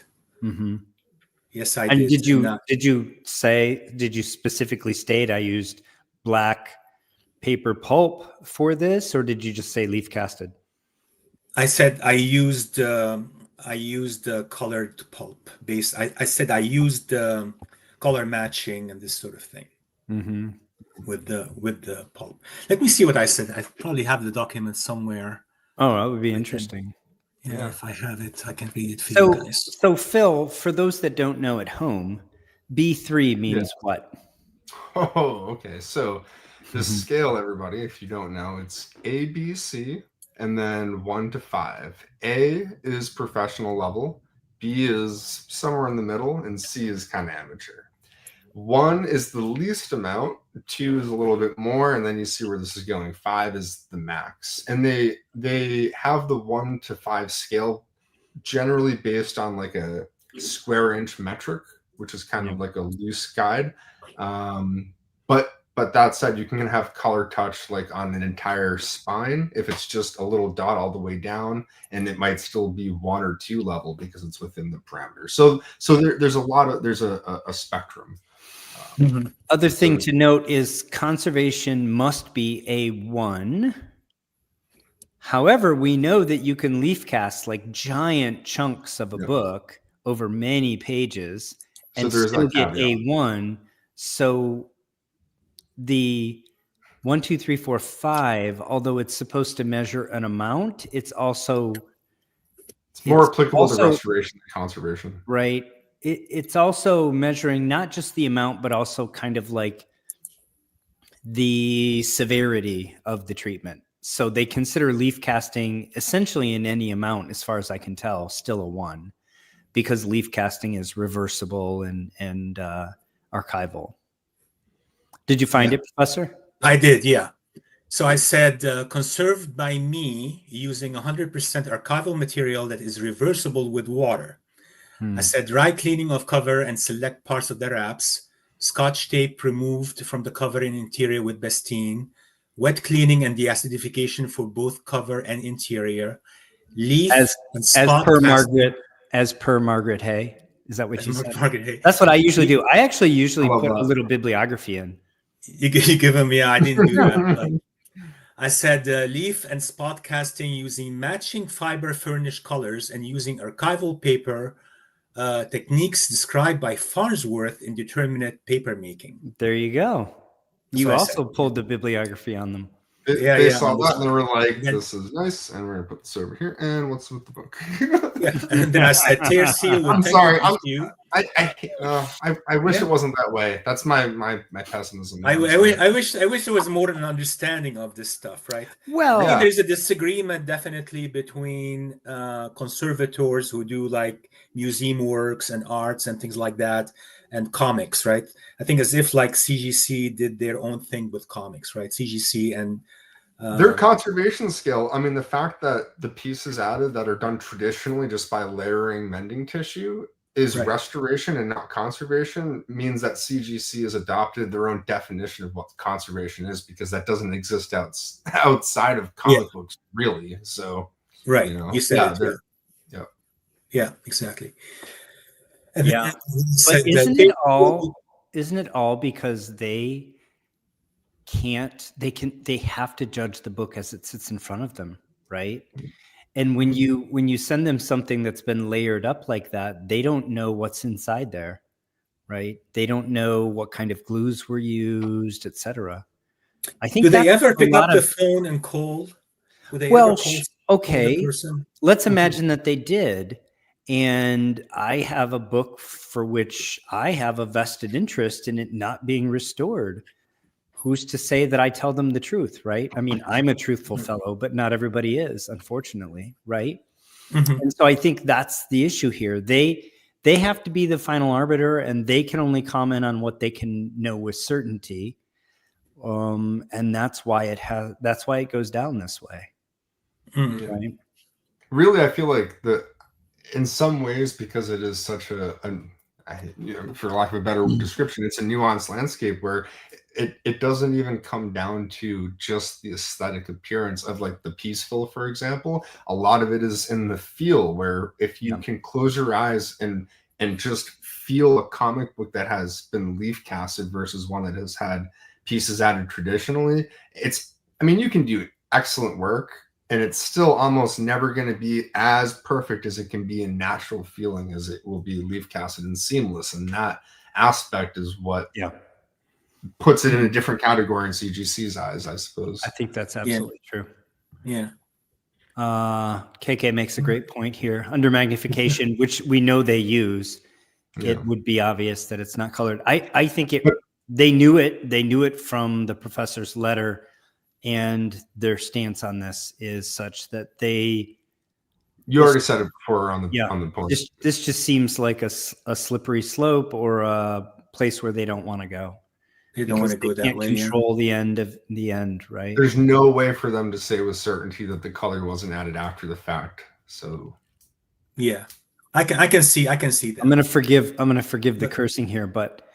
Yes, I did. And did you specifically state I used black paper pulp for this, or did you just say leaf casted? I said I used colored pulp base. I said I used color matching and this sort of thing. with the pulp. Let me see what I said. I probably have the document somewhere. Oh, that would be interesting. Yeah, if I have it, I can read it for So, you guys. so Phil, for those that don't know at home, B3 means what? Oh, okay. So the scale, everybody, if you don't know, it's A, B, C, and then 1 to 5. A is professional level, B is somewhere in the middle, and C is kind of amateur. 1 is the least amount, 2 is a little bit more, and then you see where this is going. 5 is the max. And they have the 1 to 5 scale generally based on like a square inch metric, which is kind of like a loose guide. But that said, you can have color touch like on an entire spine if it's just a little dot all the way down, and it might still be 1 or 2 level because it's within the parameters. So there's a spectrum. Other thing to note is conservation must be A1. However, we know that you can leaf cast like giant chunks of a book over many pages and still get A1. So the 1, 2, 3, 4, 5, although it's supposed to measure an amount, it's more applicable to restoration than conservation. Right. It's also measuring not just the amount, but also kind of like the severity of the treatment. So they consider leaf casting essentially in any amount, as far as I can tell, still a 1, because leaf casting is reversible and archival. Did you find it, Professor? I did, yeah. So I said, conserved by me using 100% archival material that is reversible with water. I said dry cleaning of cover and select parts of the wraps, Scotch tape removed from the cover and interior with Bestine, wet cleaning and deacidification for both cover and interior, leaf and spot as per Margaret Hay. Is that what you said? Margaret Hay. That's what I usually do. I actually usually put a little bibliography in. You give them, I didn't do that. But I said leaf and spot casting using matching fiber furnished colors and using archival paper techniques described by Farnsworth in determinate paper making. There you go. You also pulled the bibliography on them. They saw that and they were like, "This is nice," and we're gonna put this over here. And what's with the book? And then I said, "Tear seal." I'm sorry. I wish it wasn't that way. That's my pessimism. I wish there was more of an understanding of this stuff, right? Well, I think there's a disagreement definitely between conservators who do like museum works and arts and things like that, and comics, right? I think as if like CGC did their own thing with comics, right? CGC and their conservation scale. I mean, the fact that the pieces added that are done traditionally just by layering mending tissue is restoration and not conservation means that CGC has adopted their own definition of what conservation is, because that doesn't exist outside of comic books, really. So, you said it. Yeah, exactly. And but isn't it all because they have to judge the book as it sits in front of them, right? And when you send them something that's been layered up like that, they don't know what's inside there, right? They don't know what kind of glues were used, etc. I think. Do they ever pick up the phone and call? Okay. Let's imagine that they did. And I have a book for which I have a vested interest in it not being restored. Who's to say that I tell them the truth, right? I mean, I'm a truthful fellow, but not everybody is, unfortunately, right? And so I think that's the issue here. They have to be the final arbiter, and they can only comment on what they can know with certainty. And that's why it goes down this way. Right? Really, I feel like in some ways, because it is such for lack of a better description, it's a nuanced landscape where it doesn't even come down to just the aesthetic appearance of like the peaceful, for example. A lot of it is in the feel, where if you can close your eyes and just feel a comic book that has been leaf casted versus one that has had pieces added traditionally, you can do excellent work, and it's still almost never going to be as perfect as it can be in natural feeling as it will be leaf casted and seamless. And that aspect is what puts it in a different category in CGC's eyes, I suppose. I think that's absolutely true. Yeah. KK makes a great point here. Under magnification, which we know they use, it would be obvious that it's not colored. I think they knew it. They knew it from the professor's letter, and their stance on this is such that they. You already said it before on the point. This just seems like a slippery slope or a place where they don't want to go. They don't want to go that way. Control the end, right? There's no way for them to say with certainty that the color wasn't added after the fact. So, yeah, I can see that. I'm gonna forgive the cursing here, but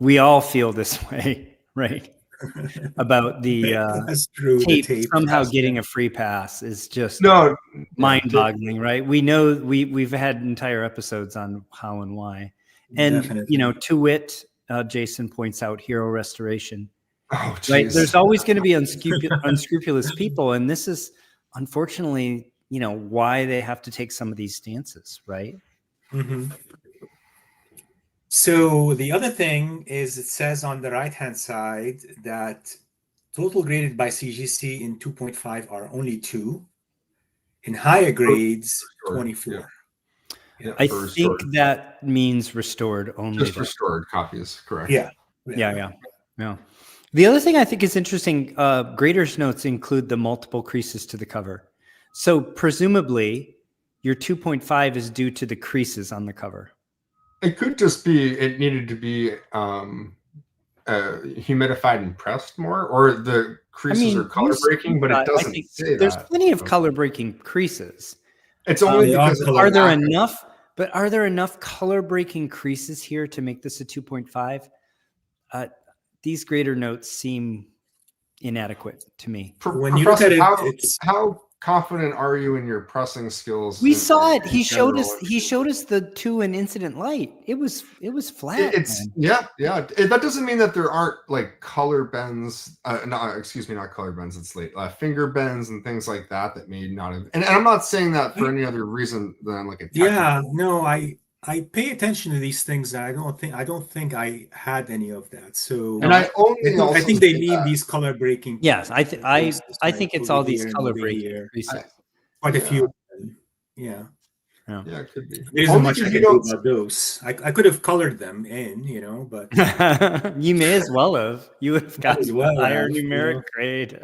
we all feel this way, right? About the tape somehow getting a free pass is just mind-boggling, right? We know we've had entire episodes on how and why, and to wit, Jason points out hero restoration. Oh, right? There's always going to be unscrupulous people, and this is unfortunately, why they have to take some of these stances, right? Mm-hmm. So the other thing is, it says on the right-hand side that total graded by CGC in 2.5 are only 2. In higher grades, 24. Yeah, I think that means restored only. Just restored copies, correct? Yeah. The other thing I think is interesting, graders' notes include the multiple creases to the cover. So presumably your 2.5 is due to the creases on the cover. It could just be it needed to be humidified and pressed more, or the creases are color breaking, but it doesn't say there's that. plenty of color breaking creases. It's only because are there enough? But are there enough color breaking creases here to make this a 2.5? These grader notes seem inadequate to me. When you look at it, how confident are you in your pressing skills? We saw it. He showed us the 2 in incident light. It was flat. That doesn't mean that there aren't like color bends. Not color bends. It's late. Finger bends and things like that may not have. And I'm not saying that for any other reason than like a technical. Yeah. No, I pay attention to these things, and I don't think I had any of that. So, and I think they need these color breaking. Yes, I think it's all these color breaking creases. Quite a few. Yeah, it could be. There isn't much I can do about those. I could have colored them in, but you may as well have. You would have got a higher numeric grade.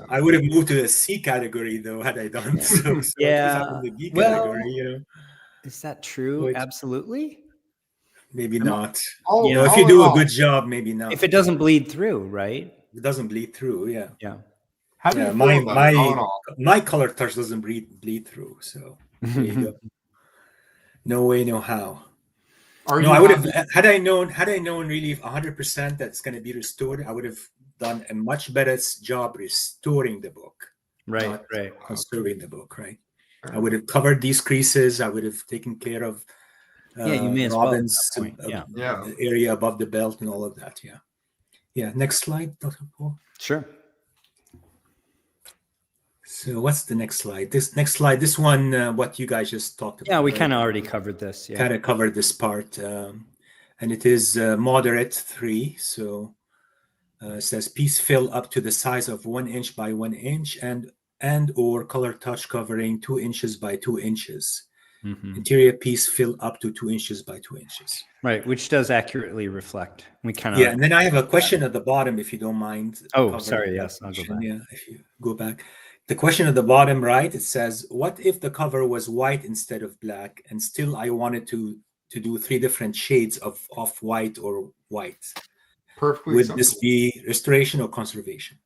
I would have moved to the C category though had I done so. The B category, Is that true? Absolutely. Maybe not. If you do a good job, maybe not. If it doesn't bleed through, right? It doesn't bleed through. Yeah. How do you my color touch doesn't bleed through. So there you go. No way, no how. I would have had I known really 100% that's going to be restored. I would have done a much better job restoring the book. Right. Conserving the book. Right. I would have covered these creases. I would have taken care of you may as Robin's well area above the belt and all of that. Yeah. Next slide, Dr. Paul. Sure. So what's the next slide? This one, what you guys just talked about. Yeah, we kind of already covered this. Yeah. Kind of covered this part. And it is moderate 3. So it says piece fill up to the size of 1 inch by 1 inch and or color touch covering 2 inches by 2 inches. Mm-hmm. Interior piece fill up to 2 inches by 2 inches. Right, which does accurately reflect. We kind of and then I have a question at the bottom, if you don't mind. Oh, sorry. Yes, I'll go back. Yeah, if you go back, the question at the bottom right, it says, "What if the cover was white instead of black, and still I wanted to do 3 different shades of off-white or white? Perfectly. Would this be restoration or conservation?"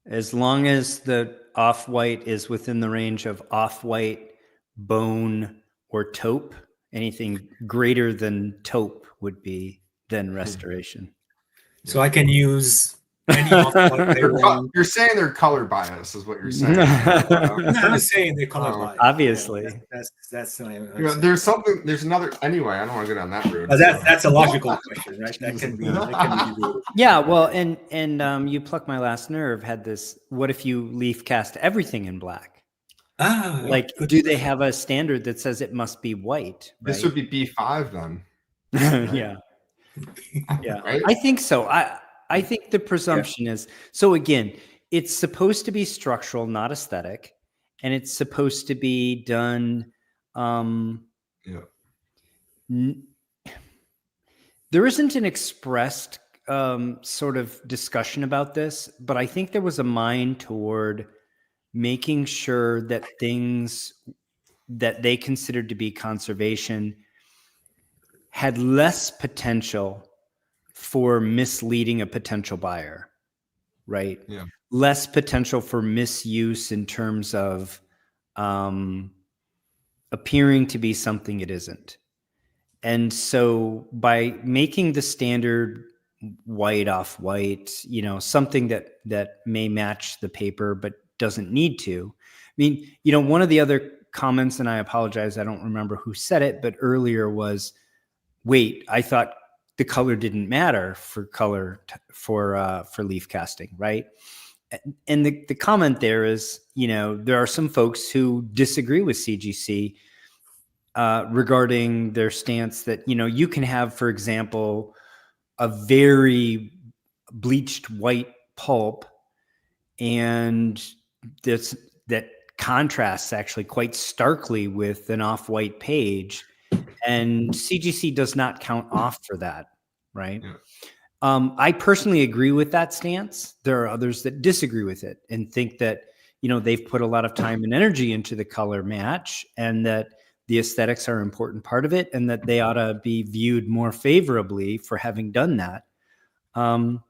As long as the off-white is within the range of off-white, bone, or taupe, anything greater than taupe would be then restoration. So I can use any off-white. You're saying they're color bias, is what you're saying. I'm saying they're color bias. Obviously. That's there's another. Anyway, I don't want to go down that road. That's a logical question, right? That can be rude. Yeah, well, and you pluck my last nerve had this, what if you leaf cast everything in black? Do they have a standard that says it must be white? Right? This would be B5 then. Yeah. Right? I think so. I think the presumption is, so again, it's supposed to be structural, not aesthetic, and it's supposed to be done. There isn't an expressed sort of discussion about this, but I think there was a mind toward making sure that things that they considered to be conservation had less potential for misleading a potential buyer, right? Yeah. Less potential for misuse in terms of appearing to be something it isn't. And so by making the standard white off white, something that may match the paper but doesn't need to. I mean, one of the other comments, and I apologize, I don't remember who said it, but earlier was, wait, I thought the color didn't matter for for leaf casting, right? And the comment there is, there are some folks who disagree with CGC regarding their stance that, you can have, for example, a very bleached white pulp, and that contrasts actually quite starkly with an off-white page, and CGC does not count off for that, right? Yeah. I personally agree with that stance. There are others that disagree with it and think that, they've put a lot of time and energy into the color match, and that the aesthetics are an important part of it, and that they ought to be viewed more favorably for having done that. I'm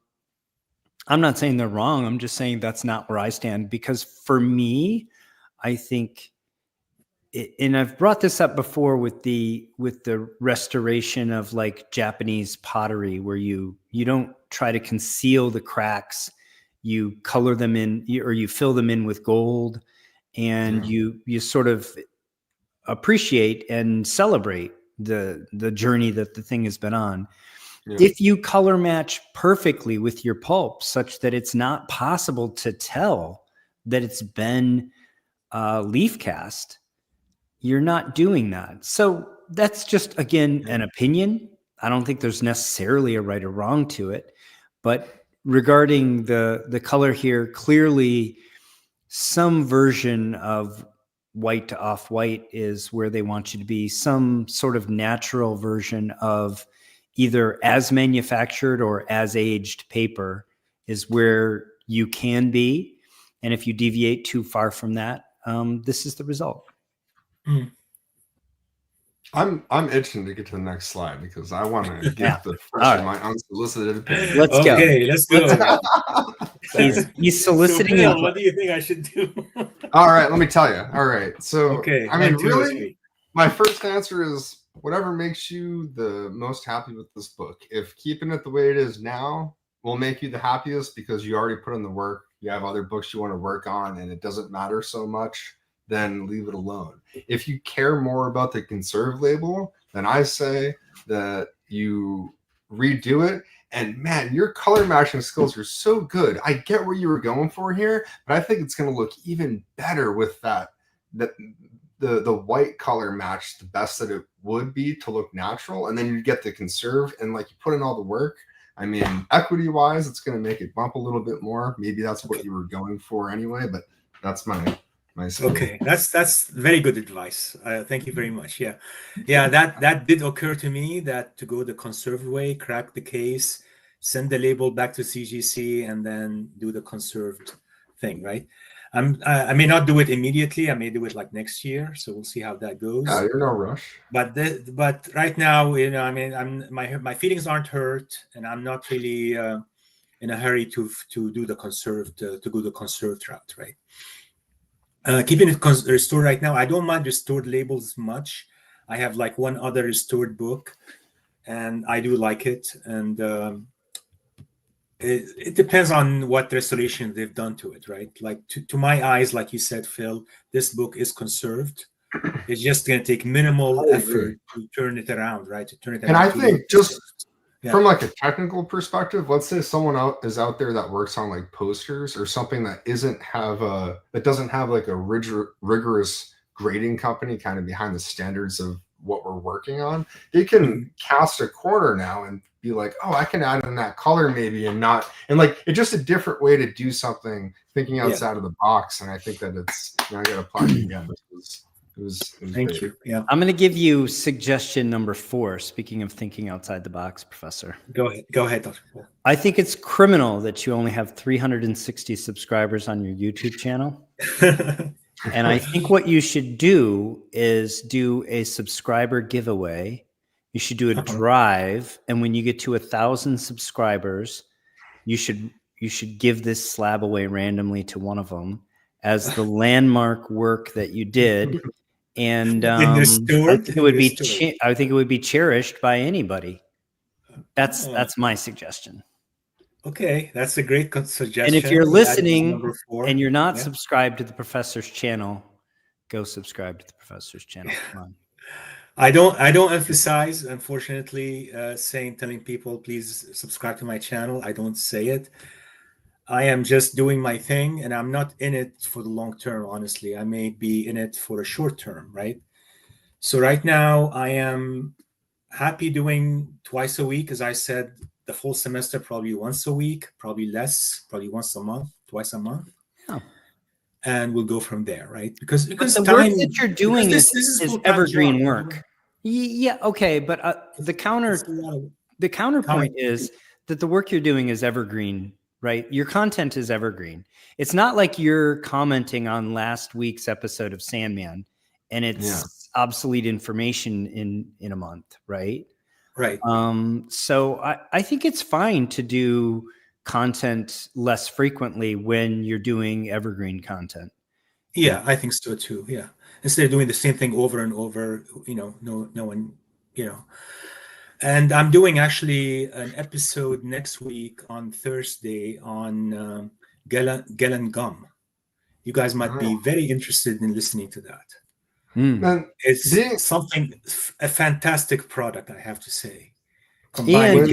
not saying they're wrong. I'm just saying that's not where I stand, because for me, I think, and I've brought this up before with the restoration of like Japanese pottery, where you don't try to conceal the cracks, you color them in, or you fill them in with gold, and you sort of appreciate and celebrate the journey that the thing has been on. Yeah. If you color match perfectly with your pulp such that it's not possible to tell that it's been leaf cast, you're not doing that. So that's just, again, an opinion. I don't think there's necessarily a right or wrong to it. But regarding the color here, clearly some version of white to off-white is where they want you to be. Some sort of natural version of either as manufactured or as aged paper is where you can be. And if you deviate too far from that, this is the result. I'm itching to get to the next slide, because I want to give the first of my unsolicited opinion. Let's go. Okay, let's go. He's soliciting. So, Phil, what do you think I should do? All right, let me tell you. All right, so okay, I mean, really, my first answer is whatever makes you the most happy with this book. If keeping it the way it is now will make you the happiest because you already put in the work, you have other books you want to work on, and it doesn't matter so much, then leave it alone. If you care more about the conserve label, then I say that you redo it. And man, your color matching skills are so good. I get what you were going for here, but I think it's going to look even better with that the white color match the best that it would be to look natural, and then you get the conserve, and like you put in all the work. I mean, equity wise, it's going to make it bump a little bit more. Maybe that's what you were going for anyway, but that's my skill. Okay, that's very good advice. Thank you very much. Yeah, that did occur to me, that to go the conserved way, crack the case, send the label back to CGC, and then do the conserved thing, right? I may not do it immediately. I may do it like next year, so we'll see how that goes. Yeah, you're no rush. But right now, I mean, my feelings aren't hurt, and I'm not really in a hurry to do the conserved to go the conserved route, right? Keeping it restored right now, I don't mind restored labels much. I have like one other restored book, and I do like it. And it depends on what restoration they've done to it, right? Like to my eyes, like you said, Phil, this book is conserved. It's just going to take minimal effort to turn it around, right? To turn it. And I think just from like a technical perspective, let's say someone is out there that works on like posters or something that doesn't have like a rigorous grading company kind of behind the standards of what we're working on. They can cast a corner now and be like, oh, I can add in that color maybe, and like it's just a different way to do something, thinking outside of the box. And I think that it's, I got to applaud you again. It was Thank great. you. Yeah. I'm going to give you suggestion number 4. Speaking of thinking outside the box, Professor. Go ahead, Dr. Paul. I think it's criminal that you only have 360 subscribers on your YouTube channel. And I think what you should do is do a subscriber giveaway. You should do a drive. And when you get to 1,000 subscribers, you should give this slab away randomly to one of them as the landmark work that you did. And I think it would be cherished by anybody. That's my suggestion. Okay, that's a great suggestion. And if you're listening and you're not subscribed to the Professor's channel, go subscribe to the Professor's channel. Come on. I don't emphasize, unfortunately, telling people please subscribe to my channel. I don't say it. I am just doing my thing, and I'm not in it for the long term, honestly. I may be in it for a short term, right? So right now, I am happy doing twice a week, as I said, the full semester, probably once a week, probably less, probably once a month, twice a month. Yeah. And we'll go from there, right? Because the work that you're doing is evergreen work. Yeah, okay, but the counterpoint is that the work you're doing is evergreen, right? Your content is evergreen. It's not like you're commenting on last week's episode of Sandman and it's obsolete information in a month, right? Right. So I think it's fine to do content less frequently when you're doing evergreen content. Yeah, I think so too. Yeah. Instead of doing the same thing over and over, no one, And I'm doing actually an episode next week on Thursday on Gelen Gum. You guys might be very interested in listening to that. It's a fantastic product, I have to say. Combining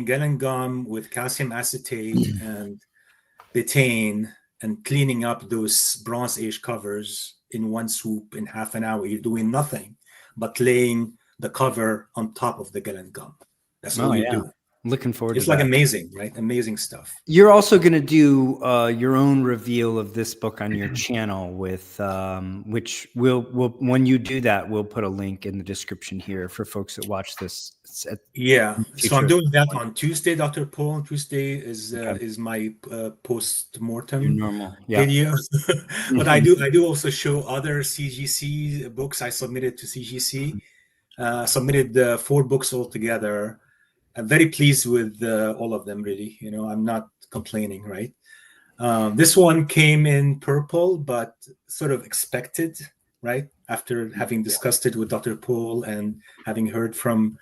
Gelen Gum with calcium acetate and betaine and cleaning up those Bronze Age covers in one swoop in half an hour. You're doing nothing but laying the cover on top of the Gelen Gum. That's all you do. Looking forward it's to like that. Amazing, right? Amazing stuff. You're also going to do your own reveal of this book on your channel with which we'll when you do that, we'll put a link in the description here for folks that watch this. So I'm doing that on Tuesday, Dr. Paul. Tuesday is my post-mortem video. But I do also show other CGC books I submitted to CGC. Submitted 4 books altogether. I'm very pleased with all of them, really. I'm not complaining, right? This one came in purple, but sort of expected, right? After having discussed it with Dr. Paul and having heard from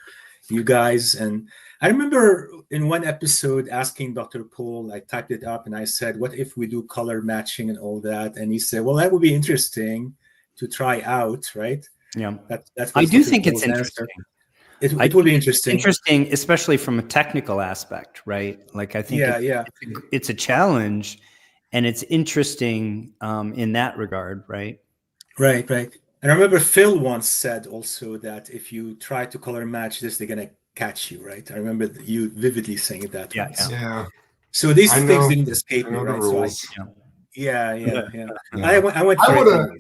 you guys. And I remember in one episode asking Dr. Paul, I typed it up and I said, what if we do color matching and all that? And he said, well, that would be interesting to try out, right? Yeah. That's I do think it's interesting. It will be interesting. Interesting, especially from a technical aspect, right? Like I think it's a challenge, and it's interesting in that regard, right? Right. And I remember Phil once said also that if you try to color match this, they're gonna catch you, right? I remember you vividly saying that. Yeah. So these things didn't escape me, right? Rules. So I went for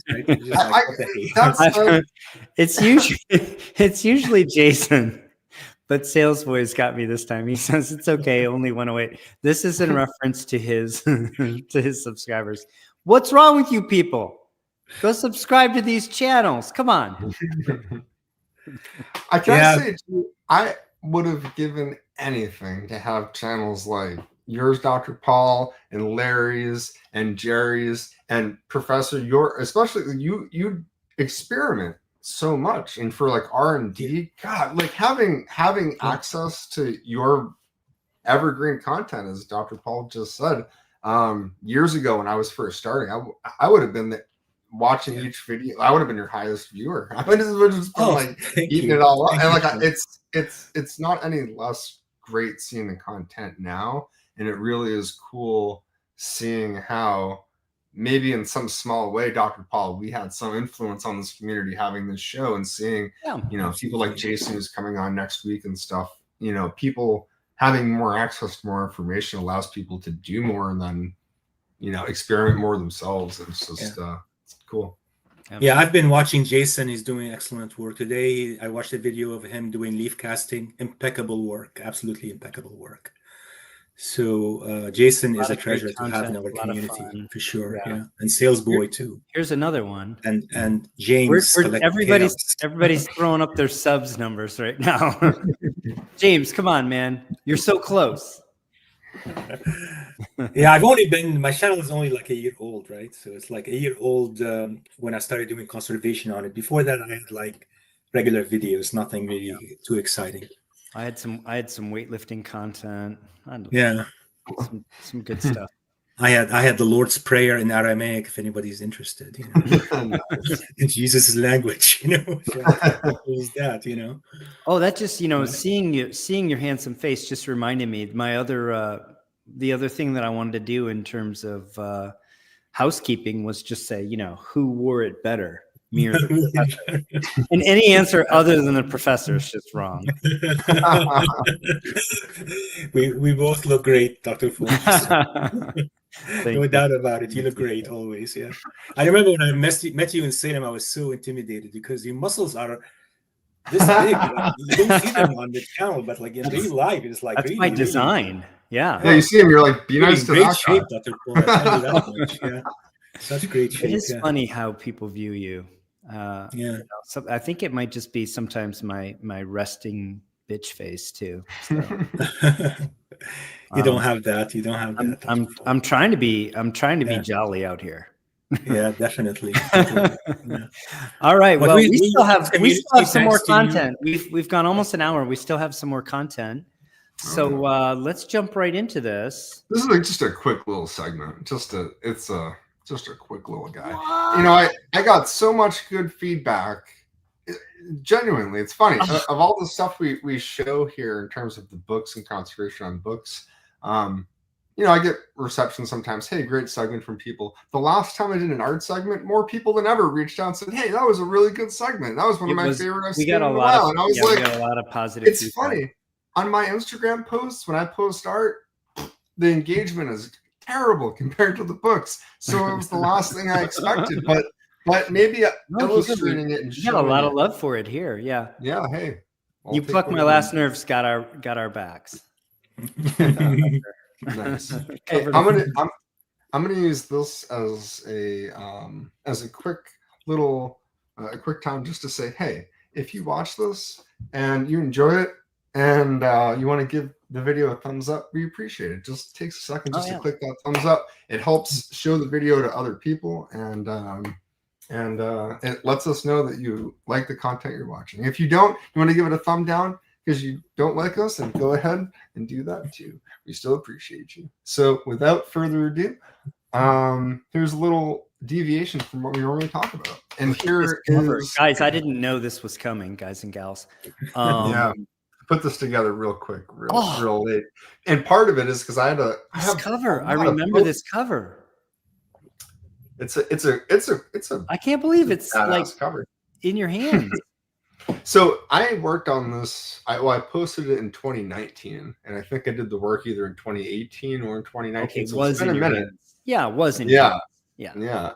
it. It's usually Jason, but Sales Boys got me this time. He says it's okay, only 108. This is in reference to his subscribers. What's wrong with you people? Go subscribe to these channels. Come on. I can't say I would have given anything to have channels like yours, Dr. Paul, and Larry's and Jerry's and Professor, especially you experiment so much, and for like R&D, God, like having access to your evergreen content, as Dr. Paul just said, years ago when I was first starting, I would have been watching each video. I would have been your highest viewer. I would have just been eating it all up, and like it's not any less great seeing the content now. And it really is cool seeing how maybe in some small way, Dr. Paul, we had some influence on this community having this show and seeing, people like Jason who's coming on next week and stuff, people having more access to more information allows people to do more and then, experiment more themselves. And it's just, it's cool. Yeah, I've been watching Jason. He's doing excellent work. Today, I watched a video of him doing leaf casting. Impeccable work. Absolutely impeccable work. So Jason is a treasure to have in our community for sure. Yeah, and Sales Boy too. Here's another one. And James. Everybody's throwing up their subs numbers right now. James, come on, man. You're so close. Yeah, my channel is only like a year old, right? So it's like a year old when I started doing conservation on it. Before that, I had like regular videos, nothing really too exciting. I had some weightlifting content. Some good stuff. I had the Lord's Prayer in Aramaic, if anybody's interested, in Jesus' language, Who's that, Oh, that just, seeing your handsome face just reminded me. The other thing that I wanted to do in terms of housekeeping was just say, who wore it better? Me or the professor? And any answer other than the professor is just wrong. we both look great, Dr. Forbes. No doubt about it. You look great always. Yeah. I remember when I met you in Salem, I was so intimidated because your muscles are this big. You don't see them on the channel, but like in real life, it's like that's really, by design. Yeah. Yeah, you see him, you're like, be nice to that shape, Dr. Paul. I tell you that much. Yeah. Such great shape. It is funny how people view you. So I think it might just be sometimes my resting bitch face too. So. You don't have that. You don't have that. I'm trying to be jolly out here. Yeah, definitely. Yeah. All right. Well, we still have some more content. We've gone almost an hour. We still have some more content. So let's jump right into this. This is like just a quick little segment. It's just a quick little guy. What? I got so much good feedback. Genuinely, it's funny. Of all the stuff we show here in terms of the books and conservation on books, I get reception sometimes. Hey, great segment from people. The last time I did an art segment, more people than ever reached out and said, "Hey, that was a really good segment. That was one of my favorite I've seen in a while." And I was like, we got a lot of positive. It's feedback. Funny on my Instagram posts when I post art, the engagement is terrible compared to the books. So it was the last thing I expected, but maybe illustrating it and you got a lot of love for it here. Yeah. Yeah. Hey, you pluck my last nerves. Got our backs. Nice. Hey, I'm gonna use this as a quick little quick time just to say, hey, if you watch this and you enjoy it and you want to give the video a thumbs up, we appreciate it. Just takes a second to click that thumbs up. It helps show the video to other people and it lets us know that you like the content you're watching. If you don't, you want to give it a thumb down because you don't like us, and go ahead and do that too. We still appreciate you. So without further ado, here's a little deviation from what we normally talk about. And here is, guys, I didn't know this was coming, guys and gals. Put this together real quick, real late. And part of it is because I have cover. I remember this cover. It's a I can't believe it's like cover in your hands. So I worked on this. I posted it in 2019, and I think I did the work either in 2018 or in 2019. Okay, so it's been a minute. Yeah, it was in Yeah.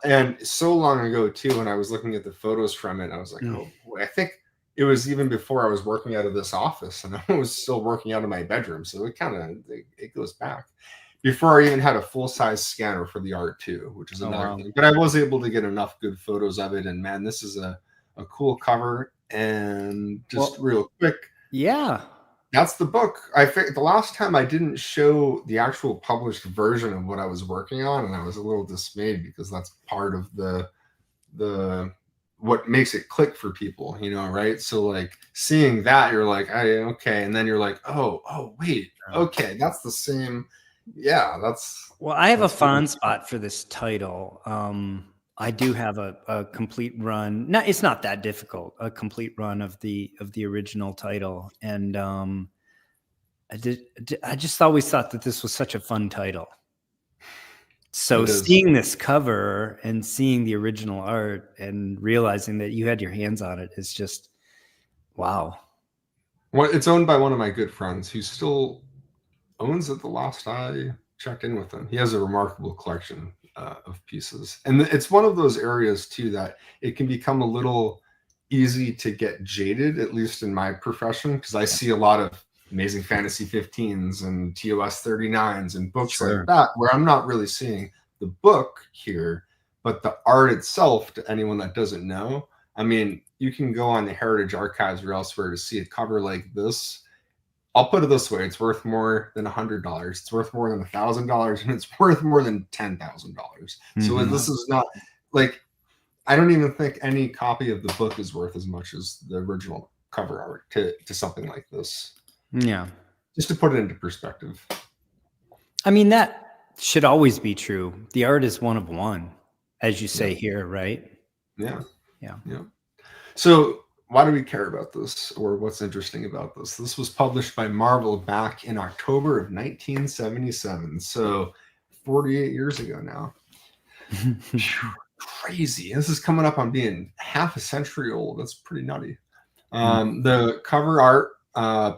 And so long ago too, when I was looking at the photos from it, I was like, oh boy, I think it was even before I was working out of this office, and I was still working out of my bedroom. So it goes back before I even had a full-size scanner for the art too, which is another thing. But I was able to get enough good photos of it, and man, this is a cool cover. And just real quick, that's the book. I think the last time I didn't show the actual published version of what I was working on, and I was a little dismayed because that's part of the what makes it click for people, right? So like seeing that, you're like, okay, and then you're like, oh wait, okay, that's the same. Yeah, that's. Well, I have a fond spot for this title. I do have a complete run. No, it's not that difficult. A complete run of the original title, and I just always thought that this was such a fun title So It is. seeing this cover and seeing the original art and realizing that you had your hands on it is just wow. Well, it's owned by one of my good friends who still owns it. The last I checked in with him, he has a remarkable collection of pieces, and it's one of those areas too that it can become a little easy to get jaded, at least in my profession, because I see a lot of Amazing Fantasy 15s and TOS 39s and books like that where I'm not really seeing the book here, but the art itself. To anyone that doesn't know, I mean, you can go on the Heritage Archives or elsewhere to see a cover like this. I'll put it this way: it's worth more than $100. It's worth more than $1,000, and it's worth more than $10,000. So this is not like, I don't even think any copy of the book is worth as much as the original cover art to something like this. Yeah. Just to put it into perspective. I mean, that should always be true. The art is one of one, as you say here, right? Yeah. Yeah. Yeah. So why do we care about this, or what's interesting about this? This was published by Marvel back in October of 1977. So 48 years ago now. Crazy. This is coming up on being half a century old. That's pretty nutty. The cover art,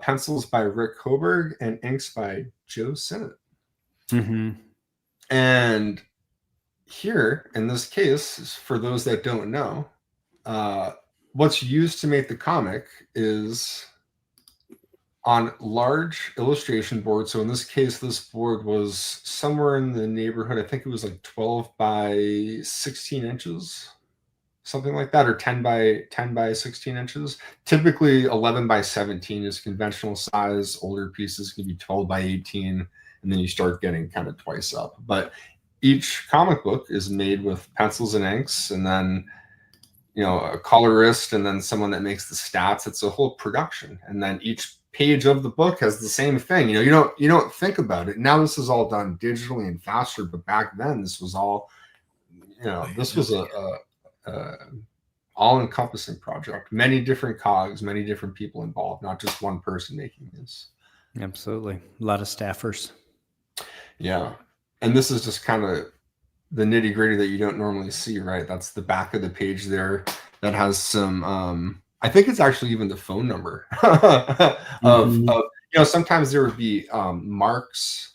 pencils by Rick Hoberg and inks by Joe Sinnott. And here, in this case, for those that don't know, what's used to make the comic is on large illustration boards. So in this case, this board was somewhere in the neighborhood. I think it was like 12 by 16 inches, something like that, or 10 by 16 inches. Typically 11 by 17 is conventional size. Older pieces can be 12 by 18, and then you start getting kind of twice up. But each comic book is made with pencils and inks, and then a colorist, and then someone that makes the stats. It's a whole production, and then each page of the book has the same thing. You don't think about it. Now this is all done digitally and faster, but back then this was all, this was a all-encompassing project. Many different cogs, many different people involved, not just one person making this. Absolutely. A lot of staffers. Yeah. And this is just kind of the nitty-gritty that you don't normally see, right? That's the back of the page there that has some I think it's actually even the phone number of sometimes there would be marks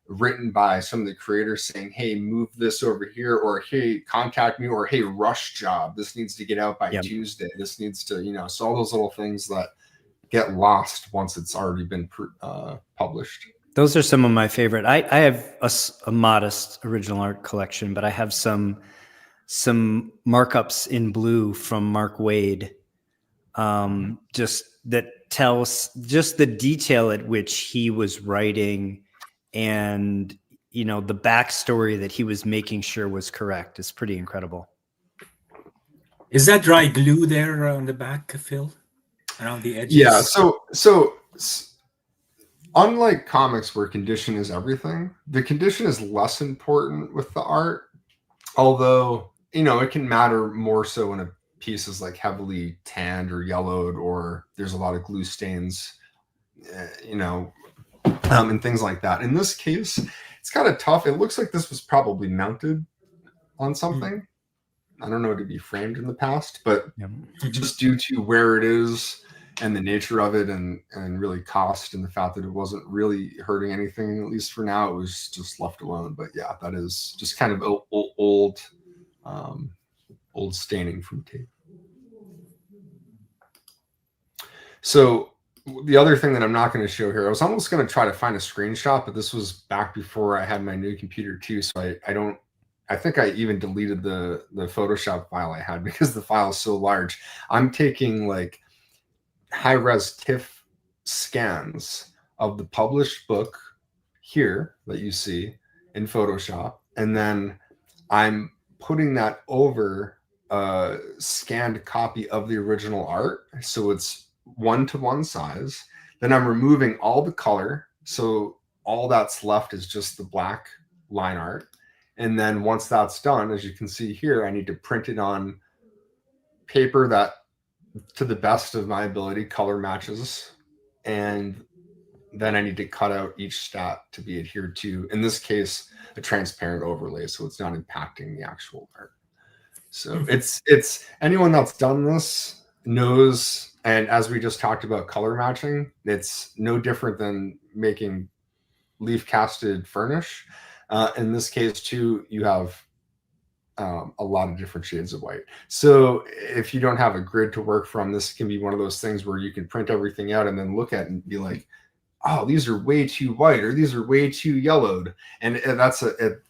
written by some of the creators saying, hey, move this over here, or hey, contact me, or hey, rush job, this needs to get out by Tuesday, this needs to, so all those little things that get lost once it's already been published. Those are some of my favorite. I have a modest original art collection, but I have some markups in blue from Mark Wade, just that tells just the detail at which he was writing, and the backstory that he was making sure was correct is pretty incredible. Is that dry glue there on the back, Phil, around the edges? Yeah. So unlike comics where condition is everything, the condition is less important with the art, although it can matter more so when a piece is like heavily tanned or yellowed, or there's a lot of glue stains, and things like that. In this case, it's kind of tough. It looks like this was probably mounted on something. I don't know, to be framed in the past, but just due to where it is and the nature of it, and really cost, and the fact that it wasn't really hurting anything, at least for now, it was just left alone. But yeah, that is just kind of old staining from tape. So the other thing that I'm not going to show here, I was almost going to try to find a screenshot, but this was back before I had my new computer too. So I think I even deleted the Photoshop file I had because the file is so large. I'm taking like high-res TIFF scans of the published book here that you see in Photoshop, and then I'm putting that over a scanned copy of the original art, so it's 1-to-1 size. Then I'm removing all the color, so all that's left is just the black line art. And then once that's done, as you can see here, I need to print it on paper that, to the best of my ability, color matches. And then I need to cut out each stat to be adhered to. In this case, a transparent overlay, so it's not impacting the actual art. So it's anyone that's done this knows, and as we just talked about color matching, it's no different than making leaf casted furnish. In this case too, you have a lot of different shades of white. So if you don't have a grid to work from, this can be one of those things where you can print everything out and then look at it and be like, oh, these are way too white, or these are way too yellowed. And that's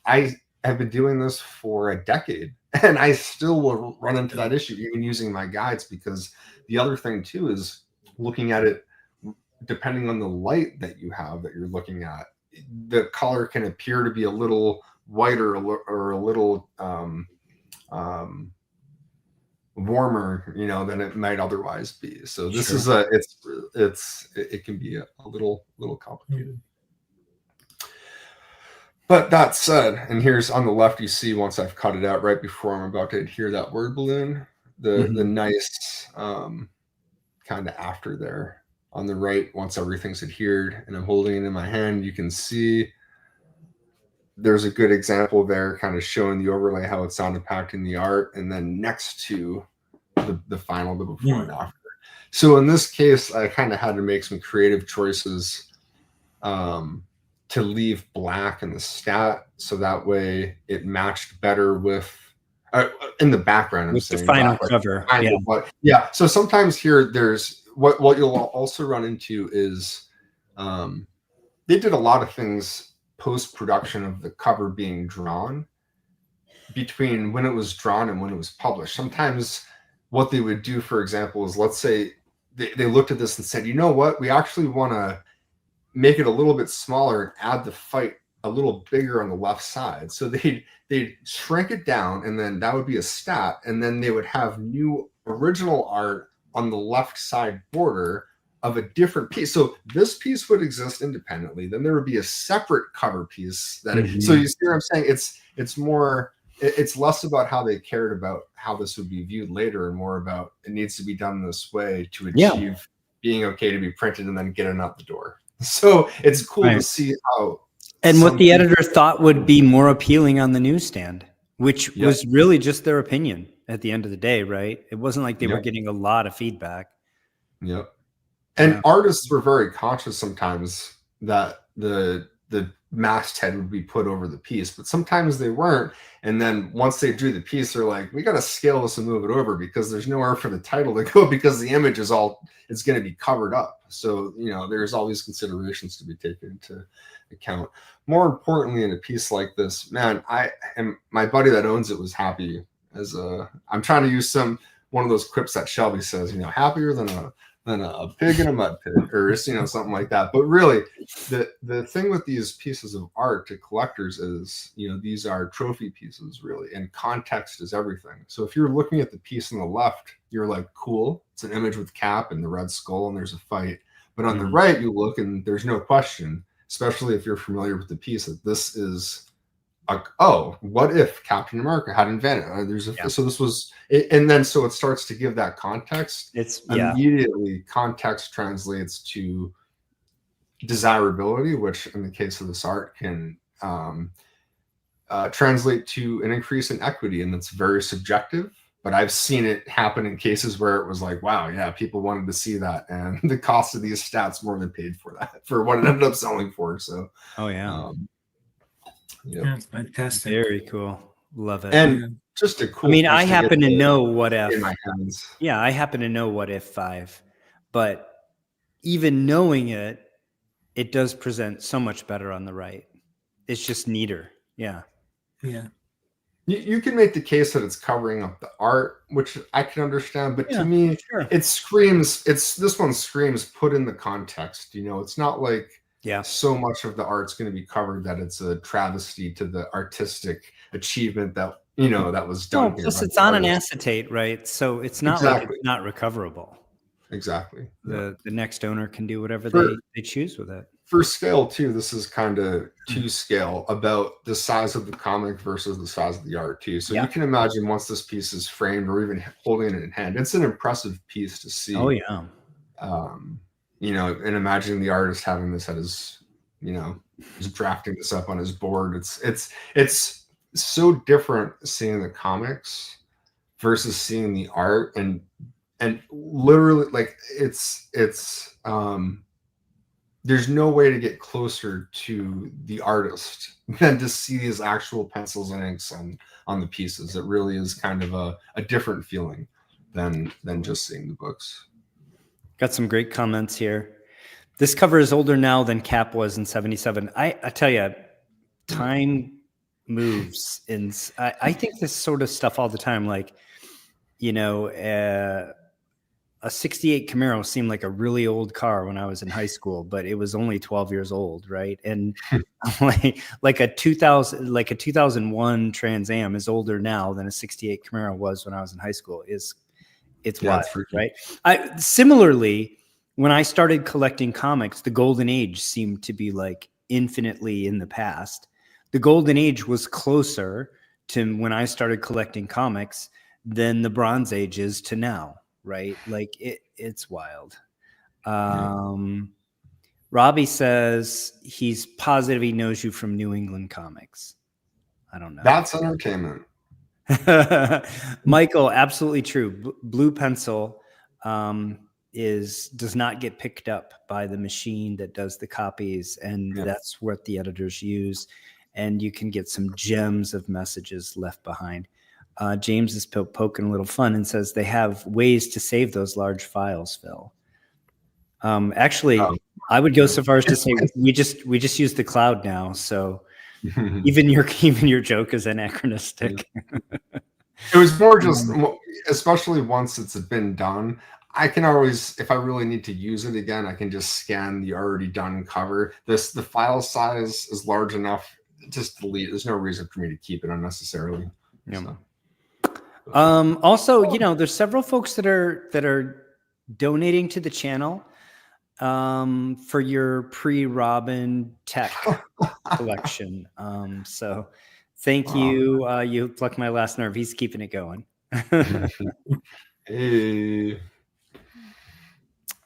I have been doing this for a decade, and I still will run into that issue even using my guides, because the other thing too is looking at it, depending on the light that you have that you're looking at, the color can appear to be a little whiter or a little warmer, you know, than it might otherwise be. So this is it can be a little complicated. But that said, and here's on the left, you see once I've cut it out right before I'm about to adhere that word balloon, the nice kind of after there. On the right, once everything's adhered and I'm holding it in my hand, you can see there's a good example there kind of showing the overlay, how it's not impacting the art, and then next to the final, the before and after. So in this case, I kind of had to make some creative choices to leave black in the stat, so that way it matched better with in the background. With the final cover. Yeah. But yeah, so sometimes here there's what you'll also run into is they did a lot of things post-production of the cover being drawn between when it was drawn and when it was published. Sometimes what they would do, for example, is let's say they looked at this and said, you know what, we actually want to make it a little bit smaller and add the fight a little bigger on the left side. So they'd shrink it down, and then that would be a stat, and then they would have new original art on the left side border of a different piece. So this piece would exist independently. Then there would be a separate cover piece that so you see what I'm saying? It's less about how they cared about how this would be viewed later, and more about it needs to be done this way to achieve being okay to be printed and then getting out the door. So it's cool to see how. And what the editor thought would be more appealing on the newsstand, which was really just their opinion at the end of the day, right? It wasn't like they were getting a lot of feedback. Yep. And artists were very conscious sometimes that the masthead would be put over the piece, but sometimes they weren't. And then once they drew the piece, they're like, we got to scale this and move it over because there's nowhere for the title to go, because the image is it's going to be covered up. So, you know, there's all these considerations to be taken into account. More importantly, in a piece like this, man, my buddy that owns it was happy I'm trying to use one of those quips that Shelby says, you know, happier than a pig in a mud pit, or you know, something like that. But really, the thing with these pieces of art to collectors is, you know, these are trophy pieces, really, and context is everything. So if you're looking at the piece on the left, you're like, cool, it's an image with Cap and the red skull and there's a fight. But on the right, you look and there's no question, especially if you're familiar with the piece, that this is what if Captain America had invented so this was it, and then so it starts to give that context. It's immediately context translates to desirability, which in the case of this art can translate to an increase in equity, and that's very subjective. But I've seen it happen in cases where it was like, wow, yeah, people wanted to see that, and the cost of these stats more than paid for that, for what it ended up selling for. So yeah, it's fantastic. Very cool. Love it. And just a cool. I mean, I happen to know what if. In my hands. Yeah, I happen to know what if 5, but even knowing it does present so much better on the right. It's just neater. Yeah. Yeah. You can make the case that it's covering up the art, which I can understand, but to me, it screams. This one screams put in the context. You know, it's not like. Yeah, so much of the art's going to be covered that it's a travesty to the artistic achievement that, you know, that was done. Plus it's on an acetate, right? So it's not like it's not recoverable. Exactly. The next owner can do whatever they choose with it. For scale too, this is kind of to scale about the size of the comic versus the size of the art too. So you can imagine once this piece is framed or even holding it in hand, it's an impressive piece to see. Oh yeah. you know, and imagining the artist having this at his, you know, just drafting this up on his board. It's so different seeing the comics versus seeing the art, and literally, like, it's there's no way to get closer to the artist than to see his actual pencils and inks on the pieces. It really is kind of a different feeling than just seeing the books. Got some great comments here. This cover is older now than Cap was in 77. I tell you, time moves. And I think this sort of stuff all the time. Like, you know, a 68 Camaro seemed like a really old car when I was in high school, but it was only 12 years old. Right. And like a 2001 Trans Am is older now than a 68 Camaro was when I was in high school. It's wild, right? Similarly, when I started collecting comics, the golden age seemed to be like infinitely in the past. The golden age was closer to when I started collecting comics than the Bronze Age is to now, right? Like it's wild. Robbie says he's positive he knows you from New England comics. I don't know. That's entertainment. Michael, absolutely true. Blue pencil does not get picked up by the machine that does the copies, and that's what the editors use. And you can get some gems of messages left behind. James is poking a little fun and says they have ways to save those large files, Phil. Actually, I would go so far as to say we just use the cloud now, so even your joke is anachronistic. It was more just, especially once it's been done, I can always, if I really need to use it again, I can just scan the already done cover. The file size is large enough, just delete. There's no reason for me to keep it unnecessarily. Yeah. So. Also, you know, there's several folks that are donating to the channel for your pre-Robin tech collection. So thank you. You plucked my last nerve. He's keeping it going. Hey.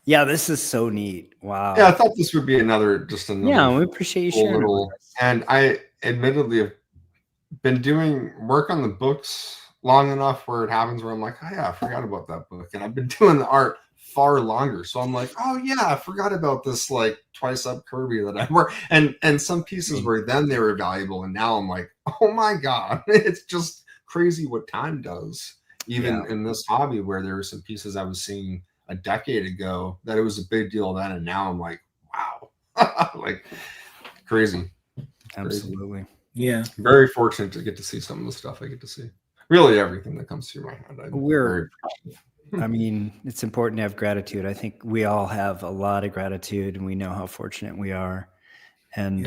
Yeah, this is so neat. Wow. Yeah, I thought this would be another. Yeah, we appreciate you sharing. And I admittedly have been doing work on the books long enough where it happens where I'm like, oh yeah, I forgot about that book. And I've been doing the art far longer. So I'm like, oh yeah, I forgot about this like twice up Kirby that I work. And some pieces where then they were valuable. And now I'm like, oh my God, it's just crazy what time does. Even in this hobby where there were some pieces I was seeing a decade ago that it was a big deal then. And now I'm like, wow, like crazy. Absolutely. Yeah. Very fortunate to get to see some of the stuff I get to see. Really everything that comes through my hand. I mean, it's important to have gratitude. I think we all have a lot of gratitude and we know how fortunate we are. And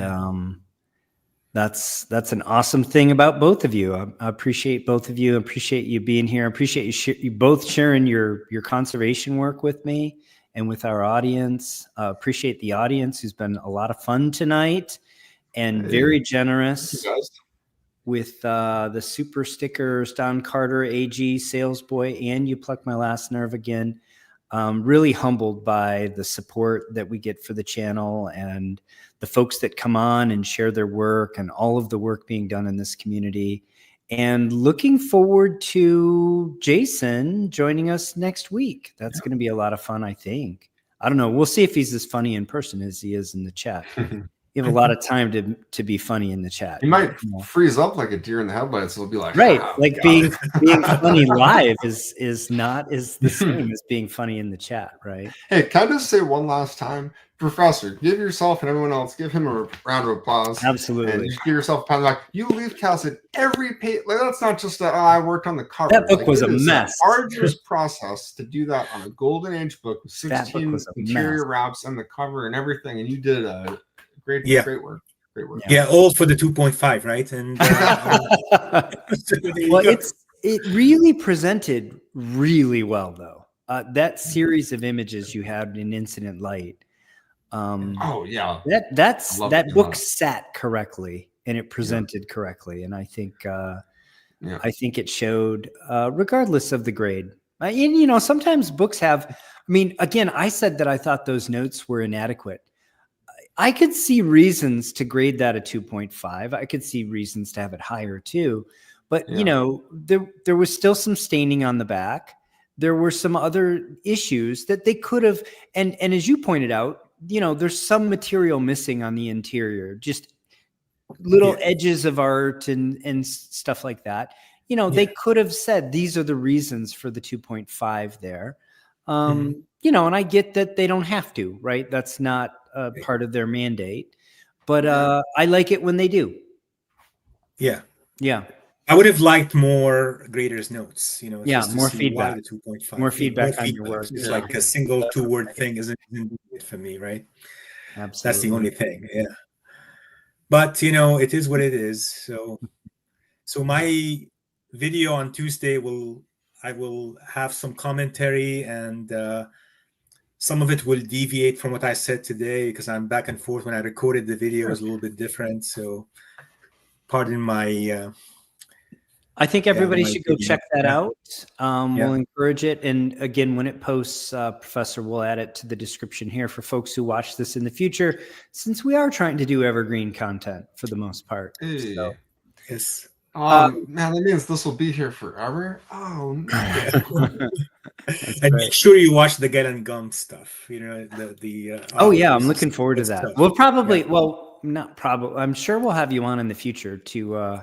that's an awesome thing about both of you. I appreciate both of you. I appreciate you being here. I appreciate you both sharing your conservation work with me and with our audience. Appreciate the audience who's been a lot of fun tonight and very generous with the super stickers, Don Carter, AG, Sales Boy, and You Pluck My Last Nerve again. Really humbled by the support that we get for the channel and the folks that come on and share their work and all of the work being done in this community. And looking forward to Jason joining us next week. That's going to be a lot of fun, I think. I don't know. We'll see if he's as funny in person as he is in the chat. You have a lot of time to be funny in the chat. You might freeze up like a deer in the headlights. It'll be like, right. Like being funny live is not the same as being funny in the chat, right? Hey, can I just say one last time, Professor, give yourself and everyone else, give him a round of applause. Absolutely. And just give yourself a pound. Like, you leave casted every page. Like, that's not just I worked on the cover. That book was a mess. Arduous process to do that on a Golden Age book with 16 interior wraps and the cover and everything. And you did a great work. Great work. Yeah, all for the 2.5, right? And well, it really presented really well, though. That series of images you had in Incident Light. That book sat correctly and it presented correctly, and I think it showed, regardless of the grade, And sometimes books have. I mean, again, I said that I thought those notes were inadequate. I could see reasons to grade that a 2.5. I could see reasons to have it higher too. But there was still some staining on the back. There were some other issues that they could have, and as you pointed out, there's some material missing on the interior, just little edges of art and stuff like that. They could have said these are the reasons for the 2.5 there. And I get that they don't have to, right? That's not part of their mandate, but I like it when they do. Yeah. Yeah. I would have liked more graders' notes, more feedback. The 2.5. More feedback on your work. It's like a single 2-word thing isn't it for me, right? Absolutely. That's the only thing. Yeah. But it is what it is. So my video on Tuesday I will have some commentary, and some of it will deviate from what I said today because I'm back and forth. When I recorded the video, it was a little bit different. So pardon my. I think everybody should go check that out. We'll encourage it. And again, when it posts, Professor will add it to the description here for folks who watch this in the future, since we are trying to do evergreen content for the most part. Hey. So, yes. Man, that means this will be here forever. Oh no! And make sure you watch the Get and Gum stuff. The I'm looking forward to that. Stuff. We'll probably, not probably. I'm sure we'll have you on in the future to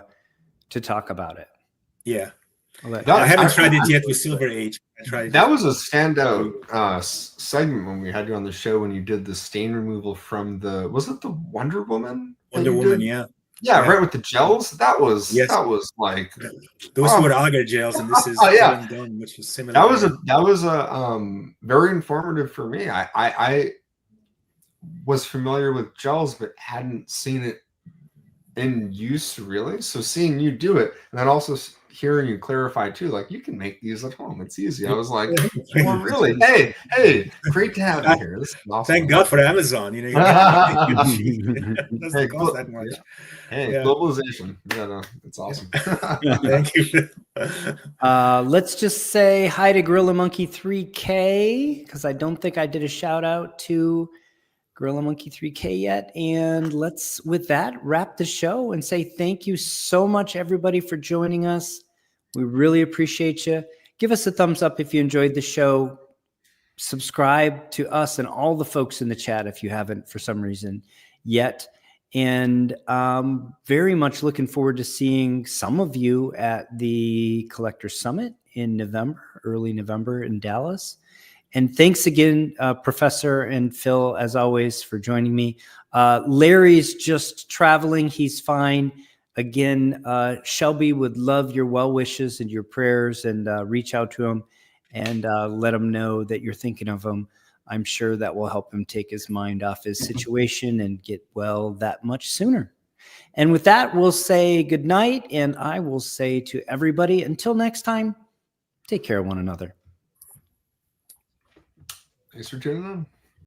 talk about it. Yeah, I haven't tried it yet with Silver Age. That was a standout segment when we had you on the show when you did the stain removal from was it the Wonder Woman? Wonder Woman, yeah. Yeah, right with the gels. That was like those were agar gels, and this is done, which is similar. That was a very informative for me. I was familiar with gels, but hadn't seen it in use really. So seeing you do it, and then also hearing you clarify too, like you can make these at home. It's easy. I was like, well, really? Hey, great to have you here. This is awesome. Thank God for Amazon. It doesn't cost that much. Globalization. Yeah, no, it's awesome. Thank you. Let's just say hi to Gorilla Monkey 3K, because I don't think I did a shout out to Gorilla Monkey 3K yet. And let's, with that, wrap the show and say thank you so much, everybody, for joining us. We really appreciate you. Give us a thumbs up if you enjoyed the show. Subscribe to us and all the folks in the chat if you haven't for some reason yet. And very much looking forward to seeing some of you at the Collector Summit in November, early November in Dallas. And thanks again, Professor and Phil, as always, for joining me. Larry's just traveling. He's fine. Again, Shelby would love your well wishes and your prayers, and reach out to him and let him know that you're thinking of him. I'm sure that will help him take his mind off his situation and get well that much sooner. And with that, we'll say good night. And I will say to everybody, until next time, take care of one another. Thanks for tuning in.